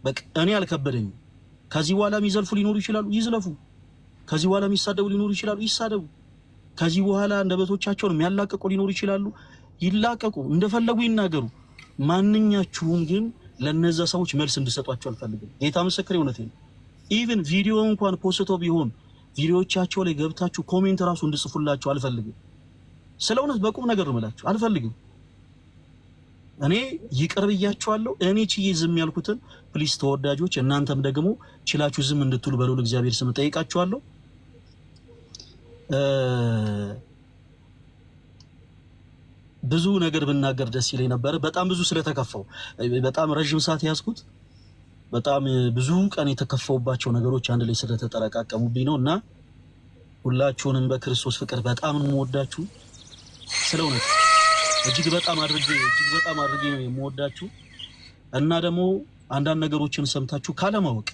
በቃ እኔ አልከበደኝም። ከዚህ በኋላ የሚዘልፉ ሊኖሩ ይችላሉ፣ ይዝለፉ። ከዚህ በኋላ የሚሳደቡ ሊኖሩ ይችላሉ፣ ይሳደቡ። ከዚህ በኋላ እንደበቶቻቸውን የሚያላቀቁ ሊኖሩ ይችላሉ፣ ይላቀቁ፣ እንደፈለጉ ይናገሩ። ማንኛችሁም ግን ለነዛ ሰዎች መልስ እንድሰጧቸው አልፈልግም። ጌታ ምስክሬ እውነቴን ነው። ኢቭን ቪዲዮ እንኳን ፖስቶ ቢሆን ቪዲዮዎቻቸው ላይ ገብታችሁ ኮሜንት ራሱ እንድጽፉላቸው አልፈልግም። ስለ እውነት በቁም ነገር ነው የምላችሁ፣ አልፈልግም። እኔ ይቅር ብያችኋለሁ። እኔ ችዬ ዝም ያልኩትን ፕሊስ ተወዳጆች፣ እናንተም ደግሞ ችላችሁ ዝም እንድትሉ በልዑል እግዚአብሔር ስም ጠይቃችኋለሁ። ብዙ ነገር ብናገር ደስ ይለኝ ነበር። በጣም ብዙ ስለተከፋው በጣም ረጅም ሰዓት ያዝኩት። በጣም ብዙ ቀን የተከፋውባቸው ነገሮች አንድ ላይ ስለተጠረቃቀሙብኝ ነው እና ሁላችሁንም በክርስቶስ ፍቅር በጣም ነው የምወዳችሁ። ስለ እውነት እጅግ በጣም አድርጌ ነው የምወዳችሁ እና ደግሞ አንዳንድ ነገሮችን ሰምታችሁ ካለማወቅ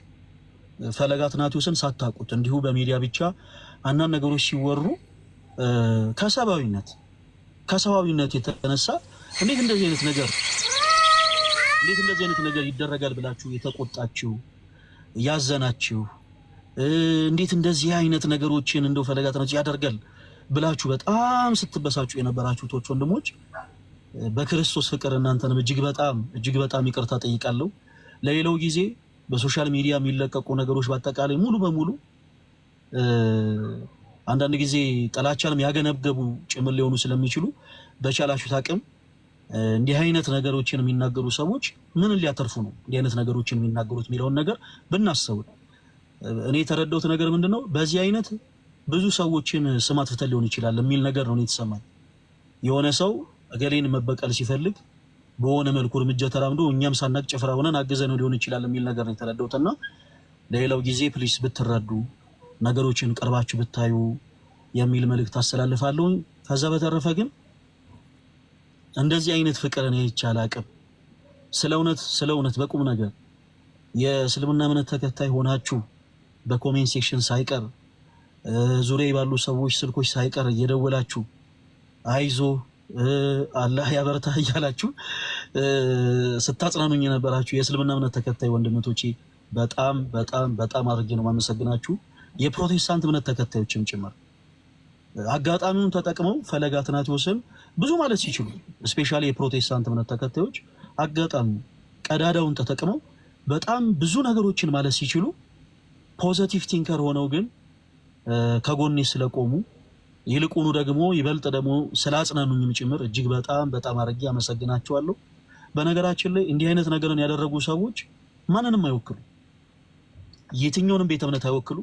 ፈለገ አትናትዮስን ሳታውቁት እንዲሁ በሚዲያ ብቻ አንዳንድ ነገሮች ሲወሩ ከሰብአዊነት የተነሳ እንዴት እንደዚህ አይነት ነገር ይደረጋል ብላችሁ የተቆጣችሁ ያዘናችሁ፣ እንዴት እንደዚህ አይነት ነገሮችን እንደው ፈለገ አትናትዮስ ያደርጋል ብላችሁ በጣም ስትበሳጩ የነበራችሁ ቶች ወንድሞች በክርስቶስ ፍቅር እናንተንም እጅግ በጣም ይቅርታ ጠይቃለሁ። ለሌላው ጊዜ በሶሻል ሚዲያ የሚለቀቁ ነገሮች በአጠቃላይ ሙሉ በሙሉ አንዳንድ ጊዜ ጥላቻንም ያገነበቡ ጭምር ሊሆኑ ስለሚችሉ በቻላችሁት አቅም እንዲህ አይነት ነገሮችን የሚናገሩ ሰዎች ምን ሊያተርፉ ነው እንዲህ አይነት ነገሮችን የሚናገሩት የሚለውን ነገር ብናስተውል። እኔ የተረዳሁት ነገር ምንድነው በዚህ አይነት ብዙ ሰዎችን ስም አጥፍተን ሊሆን ይችላል የሚል ነገር ነው የተሰማኝ። የሆነ ሰው እገሌን መበቀል ሲፈልግ በሆነ መልኩ እርምጃ ተራምዶ እኛም ሳናቅ ጭፍራ ሆነን አገዘነው ሊሆን ይችላል የሚል ነገር ነው የተረዳሁትና ለሌላው ጊዜ ፕሊስ ብትረዱ ነገሮችን ቀርባችሁ ብታዩ የሚል መልእክት አስተላልፋለሁ። ከዛ በተረፈ ግን እንደዚህ አይነት ፍቅር እኔ አይቻል አቅም ስለ እውነት በቁም ነገር የእስልምና እምነት ተከታይ ሆናችሁ በኮሜንት ሴክሽን ሳይቀር ዙሪያ ባሉ ሰዎች ስልኮች ሳይቀር እየደወላችሁ አይዞ አላህ ያበርታ እያላችሁ ስታጽናኑኝ የነበራችሁ የእስልምና እምነት ተከታይ ወንድሞቼ በጣም አድርጌ ነው የማመሰግናችሁ። የፕሮቴስታንት እምነት ተከታዮችም ጭምር አጋጣሚውን ተጠቅመው ፈለገ አትናትዮስን ብዙ ማለት ሲችሉ ስፔሻሊ የፕሮቴስታንት እምነት ተከታዮች አጋጣሚ ቀዳዳውን ተጠቅመው በጣም ብዙ ነገሮችን ማለት ሲችሉ ፖዚቲቭ ቲንከር ሆነው ግን ከጎኔ ስለቆሙ ይልቁኑ ደግሞ ይበልጥ ደግሞ ስላጽናኑኝም ጭምር እጅግ በጣም አድርጌ አመሰግናቸዋለሁ። በነገራችን ላይ እንዲህ አይነት ነገርን ያደረጉ ሰዎች ማንንም አይወክሉ፣ የትኛውንም ቤተ እምነት አይወክሉ፣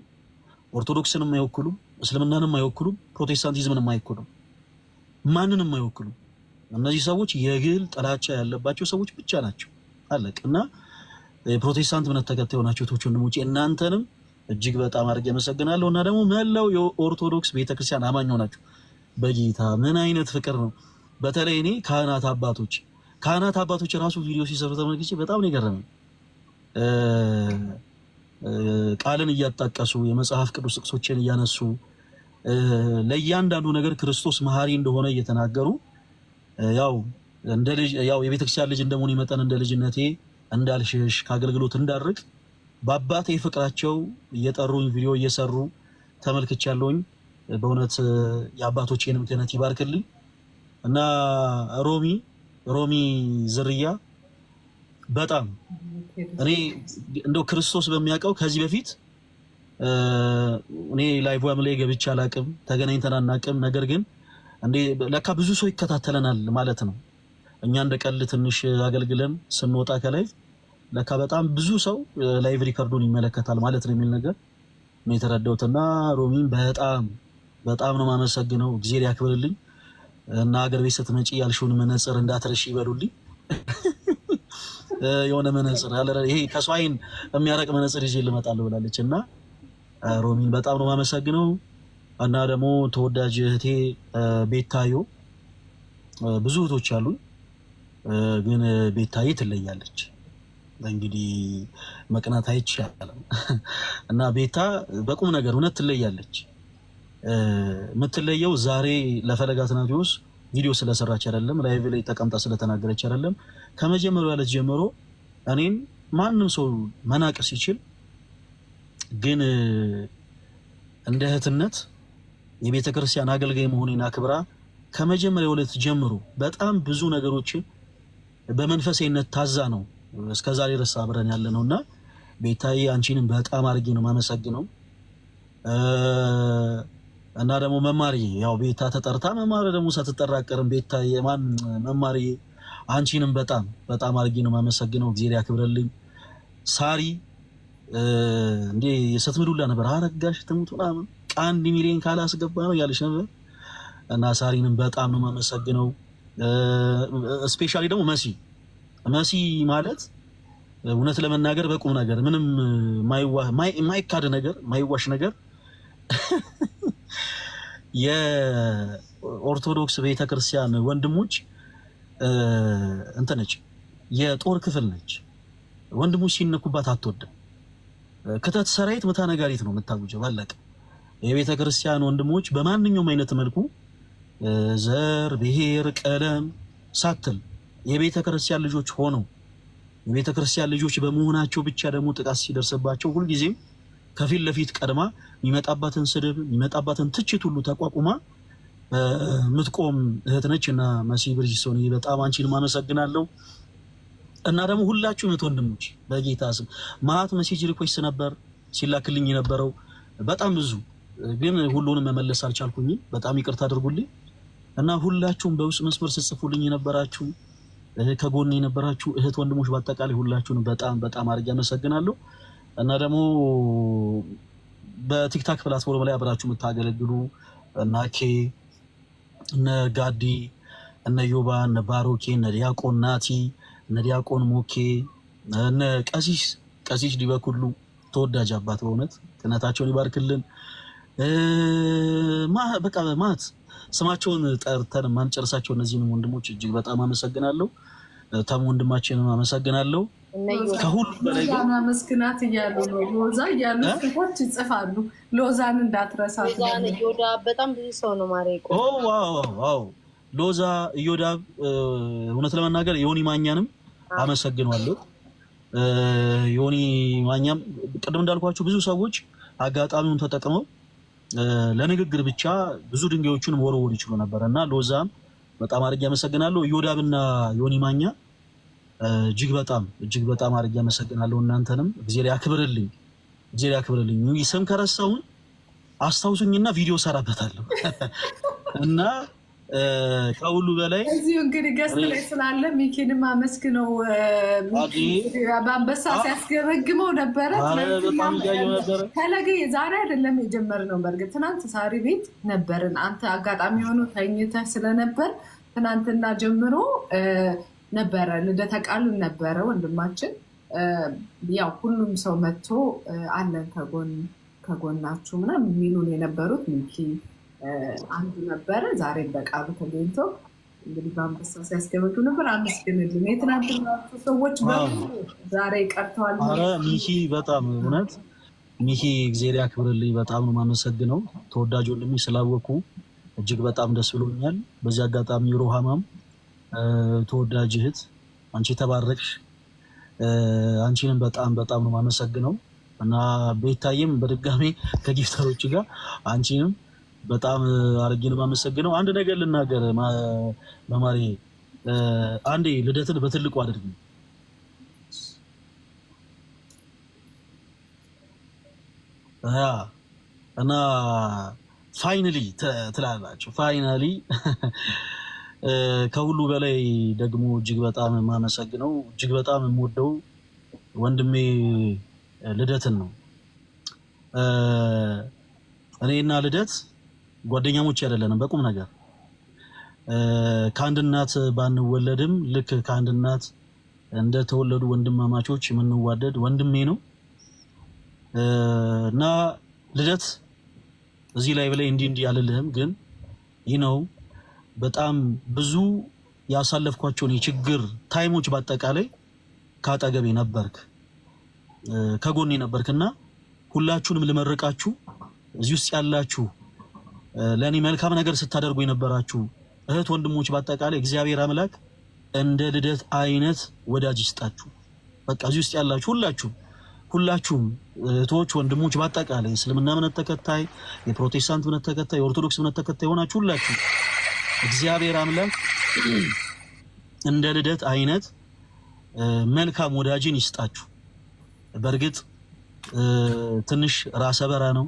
ኦርቶዶክስንም አይወክሉ፣ እስልምናንም አይወክሉ፣ ፕሮቴስታንቲዝምንም አይወክሉ፣ ማንንም አይወክሉ። እነዚህ ሰዎች የግል ጥላቻ ያለባቸው ሰዎች ብቻ ናቸው። አለቅ እና የፕሮቴስታንት እምነት ተከታይ ሆናችሁ ቶች ወንድሞቼ እናንተንም እጅግ በጣም አድርጌ አመሰግናለሁ። እና ደግሞ መላው የኦርቶዶክስ ቤተክርስቲያን አማኝ ሆናችሁ በጌታ ምን አይነት ፍቅር ነው። በተለይ እኔ ካህናት አባቶች ራሱ ቪዲዮ ሲሰሩ ተመልክቼ በጣም ነው የገረመኝ። ቃልን እያጣቀሱ የመጽሐፍ ቅዱስ ጥቅሶችን እያነሱ ለእያንዳንዱ ነገር ክርስቶስ መሐሪ እንደሆነ እየተናገሩ ያው የቤተክርስቲያን ልጅ እንደመሆኔ መጠን እንደ ልጅነቴ እንዳልሸሽ ከአገልግሎት እንዳርቅ በአባቴ ፍቅራቸው እየጠሩኝ ቪዲዮ እየሰሩ ተመልክቻለሁኝ። በእውነት የአባቶቼንም ክህነት ይባርክልኝ እና ሮሚ ዝርያ በጣም እኔ እንደው ክርስቶስ በሚያውቀው ከዚህ በፊት እኔ ላይቭም ላይ ገብቼ አላቅም፣ ተገናኝተን አናቅም። ነገር ግን እንዴ ለካ ብዙ ሰው ይከታተለናል ማለት ነው። እኛ እንደ ቀልድ ትንሽ አገልግለን ስንወጣ ከላይቭ ለካ በጣም ብዙ ሰው ላይቭ ሪከርዱን ይመለከታል ማለት ነው የሚል ነገር ነው የተረዳሁትና ሮሚን በጣም ነው የማመሰግነው። እግዚአብሔር ያክብርልኝ እና ሀገር ቤት ስትመጪ ያልሽውን መነጽር እንዳትረሺ ይበሉልኝ። የሆነ መነጽር አለ ይሄ ከሰው ዓይን የሚያረቅ መነጽር ይዤ ልመጣለሁ ብላለች እና ሮሚን በጣም ነው የማመሰግነው። እና ደግሞ ተወዳጅ እህቴ ቤታዮ ብዙ እህቶች አሉ፣ ግን ቤታዬ ትለያለች። እንግዲህ መቅናት አይቻልም እና ቤታ በቁም ነገር እውነት ትለያለች። የምትለየው ዛሬ ለፈለገ አትናትዮስ ቪዲዮ ስለሰራች አይደለም፣ ላይቭ ላይ ተቀምጣ ስለተናገረች አይደለም። ከመጀመሪያው ዕለት ጀምሮ እኔን ማንም ሰው መናቅ ሲችል ግን እንደ እህትነት የቤተ ክርስቲያን አገልጋይ መሆኔን አክብራ ከመጀመሪያው ዕለት ጀምሮ በጣም ብዙ ነገሮችን በመንፈሳዊነት ታዛ ነው እስከዛሬ ድረስ አብረን ያለነውና ቤታዬ አንቺንም በጣም አድርጌ ነው ማመሰግነው። እና ደግሞ መማሪ ያው ቤታ ተጠርታ መማሪ ደግሞ ሳትጠራቀርም ቤታዬ ማን መማሪ አንቺንም በጣም በጣም አድርጌ ነው ማመሰግነው። እግዚአብሔር ያክብርልኝ። ሳሪ እንዴ ስትምዱላ ነበር አረጋሽ ትሙት ምናምን 1 ሚሊዮን ካላስገባ ነው ያለሽ ነበር እና ሳሪንም በጣም ነው ማመሰግነው። ስፔሻሊ ደግሞ መሲ ማለት እውነት ለመናገር በቁም ነገር ምንም ማይካድ ነገር ማይዋሽ ነገር የኦርቶዶክስ ቤተክርስቲያን ወንድሞች እንተነች የጦር ክፍል ነች። ወንድሞች ሲነኩባት አትወድም። ከተት ሰራዊት መታ ነጋሪት ነው የምታውጀው ባለቀ። የቤተክርስቲያን ወንድሞች በማንኛውም አይነት መልኩ ዘር፣ ብሔር፣ ቀለም ሳትል የቤተክርስቲያን ልጆች ሆነው የቤተክርስቲያን ልጆች በመሆናቸው ብቻ ደግሞ ጥቃት ሲደርስባቸው ሁልጊዜም ከፊት ለፊት ቀድማ የሚመጣባትን ስድብ የሚመጣባትን ትችት ሁሉ ተቋቁማ ምትቆም እህት ነች እና መሲ ብርጅስቶን በጣም አንቺን አመሰግናለሁ። እና ደግሞ ሁላችሁ እህት ወንድሞች በጌታ ስም ማት ሜሴጅ ሪኩዌስት ነበር ሲላክልኝ የነበረው በጣም ብዙ ግን ሁሉንም መመለስ አልቻልኩኝ። በጣም ይቅርታ አድርጉልኝ። እና ሁላችሁም በውስጥ መስመር ጽፉልኝ የነበራችሁ ከጎኔ የነበራችሁ እህት ወንድሞች በአጠቃላይ ሁላችሁን በጣም በጣም አድርጌ አመሰግናለሁ። እና ደግሞ በቲክታክ ፕላትፎርም ላይ አብራችሁ የምታገለግሉ እና እነ ጋዲ እነ ዮባ እነ ባሮኬ እነ ዲያቆን ናቲ እነ ዲያቆን ሞኬ እነ ቀሲስ ዲበኩሉ ተወዳጅ አባት በእውነት ቅነታቸውን ይባርክልን። በቃ ማት ስማቸውን ጠርተን ማንጨርሳቸው እነዚህንም ወንድሞች እጅግ በጣም አመሰግናለሁ። ተሙ ወንድማችንን አመሰግናለሁ። ከሁሉ በላይ ሎዛን አመስግናት እያሉ ነው። ሎዛ እያሉ ሰዎች ይጽፋሉ። ሎዛን እንዳትረሳት። ሎዛን እዮዳብ በጣም ብዙ ሰው ነው ማሬቆ። ዋው ሎዛ እዮዳብ እውነት ለመናገር ዮኒ ማኛንም አመሰግናለሁ። ዮኒ ማኛም ቅድም እንዳልኳችሁ ብዙ ሰዎች አጋጣሚውን ተጠቅመው ለንግግር ብቻ ብዙ ድንጋዮችን ወርወር ይችሉ ነበርና ሎዛም በጣም አድርጌ አመሰግናለሁ። እዮዳብና ዮኒ ማኛ እጅግ በጣም አድርጌ አመሰግናለሁ። እናንተንም እግዚአብሔር ያክብርልኝ። ስም ከረሳሁኝ አስታውሱኝና ቪዲዮ ሰራበታለሁ። እና ከሁሉ በላይ እዚሁ እንግዲህ ገስት ላይ ስላለ ሚኪንም አመስግነው በአንበሳ ሲያስገረግመው ነበረ። ፈለገ ዛሬ አይደለም የጀመርነው። በእርግጥ ትናንት ሳሪ ቤት ነበርን። አንተ አጋጣሚ ሆኖ ተኝተህ ስለነበር ትናንትና ጀምሮ ነበረ ልደተ ቃሉን ነበረ ወንድማችን። ያው ሁሉም ሰው መጥቶ አለን ከጎናችሁ ምናምን የሚሉን የነበሩት ሚኪ አንዱ ነበረ። ዛሬ በቃሉ ተገኝቶ እንግዲህ በአንበሳ ሲያስገበግብ ነበር። አመስግንልን። የትናንትና ሰዎች ዛሬ ቀርተዋል። ሚኪ በጣም እውነት ሚኪ እግዚአብሔር ያክብርልኝ። በጣም ነው የማመሰግነው። ተወዳጅ ወንድሜ ስላወኩ እጅግ በጣም ደስ ብሎኛል። በዚህ አጋጣሚ ሮሃማም ተወዳጅ እህት አንቺ ተባረክሽ። አንቺንም በጣም ነው የማመሰግነው። እና ቤታዬም በድጋሚ ከጊፍተሮች ጋር አንቺንም በጣም አድርጌ ነው የማመሰግነው። አንድ ነገር ልናገር መማሪ፣ አንዴ ልደትን በትልቁ አድርጊ። እና ፋይናሊ ትላላችሁ። ፋይናሊ ከሁሉ በላይ ደግሞ እጅግ በጣም የማመሰግነው እጅግ በጣም የምወደው ወንድሜ ልደትን ነው። እኔና ልደት ጓደኛሞች አይደለንም በቁም ነገር። ከአንድ እናት ባንወለድም ልክ ከአንድ እናት እንደተወለዱ ወንድማማቾች የምንዋደድ ወንድሜ ነው እና ልደት እዚህ ላይ ብላይ እንዲህ አልልህም፣ ግን ይህ ነው በጣም ብዙ ያሳለፍኳቸውን የችግር ታይሞች በአጠቃላይ ካጠገቤ ነበርክ፣ ከጎኔ ነበርክና ሁላችሁንም ልመርቃችሁ እዚህ ውስጥ ያላችሁ ለኔ መልካም ነገር ስታደርጉ የነበራችሁ እህት ወንድሞች በአጠቃላይ እግዚአብሔር አምላክ እንደ ልደት አይነት ወዳጅ ይስጣችሁ። በቃ እዚህ ውስጥ ያላችሁ ሁላችሁ ሁላችሁም እህቶች ወንድሞች በአጠቃላይ እስልምና እምነት ተከታይ የፕሮቴስታንት እምነት ተከታይ የኦርቶዶክስ እምነት ተከታይ ሆናችሁ ሁላችሁ እግዚአብሔር አምላክ እንደ ልደት አይነት መልካም ወዳጅን ይስጣችሁ። በእርግጥ ትንሽ ራሰ በራ ነው፣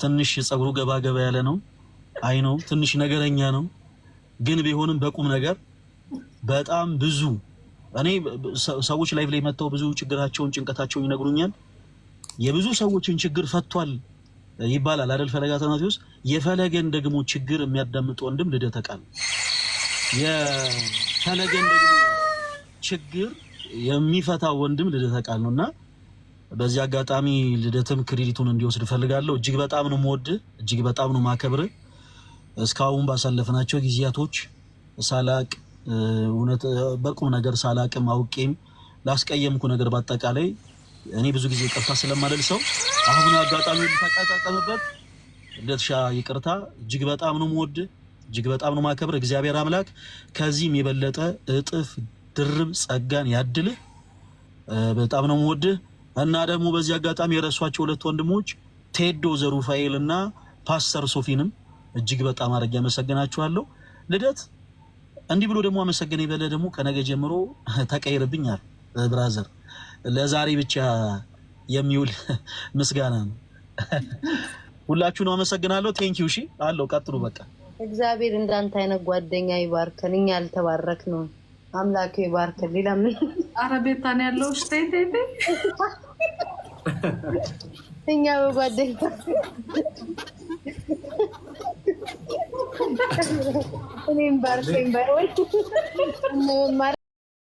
ትንሽ ጸጉሩ ገባ ገባ ያለ ነው፣ አይ ነው ትንሽ ነገረኛ ነው። ግን ቢሆንም በቁም ነገር በጣም ብዙ እኔ ሰዎች ላይቭ ላይ መጥተው ብዙ ችግራቸውን ጭንቀታቸውን ይነግሩኛል። የብዙ ሰዎችን ችግር ፈቷል ይባላል አይደል? ፈለገ አትናቴዎስ የፈለገን ደግሞ ችግር የሚያዳምጥ ወንድም ልደተ ቃል የፈለገን ደግሞ ችግር የሚፈታ ወንድም ልደተ ቃል ነውና በዚህ አጋጣሚ ልደትም ክሬዲቱን እንዲወስድ ፈልጋለሁ። እጅግ በጣም ነው የምወድ፣ እጅግ በጣም ነው ማከብር። እስካሁን ባሳለፍናቸው ጊዜያቶች ሳላቅ እውነት በቁም ነገር ሳላቅም አውቄም ላስቀየምኩ ነገር በአጠቃላይ እኔ ብዙ ጊዜ ይቅርታ ስለማልል ሰው አሁን አጋጣሚ ተቀጣጣመበት ልደትሻ ይቅርታ። እጅግ በጣም ነው የምወድ፣ እጅግ በጣም ነው ማከብር። እግዚአብሔር አምላክ ከዚህም የበለጠ እጥፍ ድርብ ጸጋን ያድልህ። በጣም ነው የምወድ እና ደግሞ በዚህ አጋጣሚ የረሷቸው ሁለት ወንድሞች ቴዶ ዘሩፋኤል እና ፓስተር ሶፊንም እጅግ በጣም አድርጌ አመሰግናችኋለሁ። ልደት እንዲህ ብሎ ደግሞ አመሰገነ ይበለ ደግሞ ከነገ ጀምሮ ተቀይርብኛል ብራዘር። ለዛሬ ብቻ የሚውል ምስጋና ነው። ሁላችሁንም አመሰግናለሁ። ቴንኪው። እሺ አለው ቀጥሉ። በቃ እግዚአብሔር እንዳንተ አይነት ጓደኛ ይባርከን። እኛ ያልተባረክ ነው አምላክ ይባርከን። ሌላ ምን አረቤታን ያለው ስቴት እኛ በጓደኛ እኔም ባርከኝ ባይወል እነማር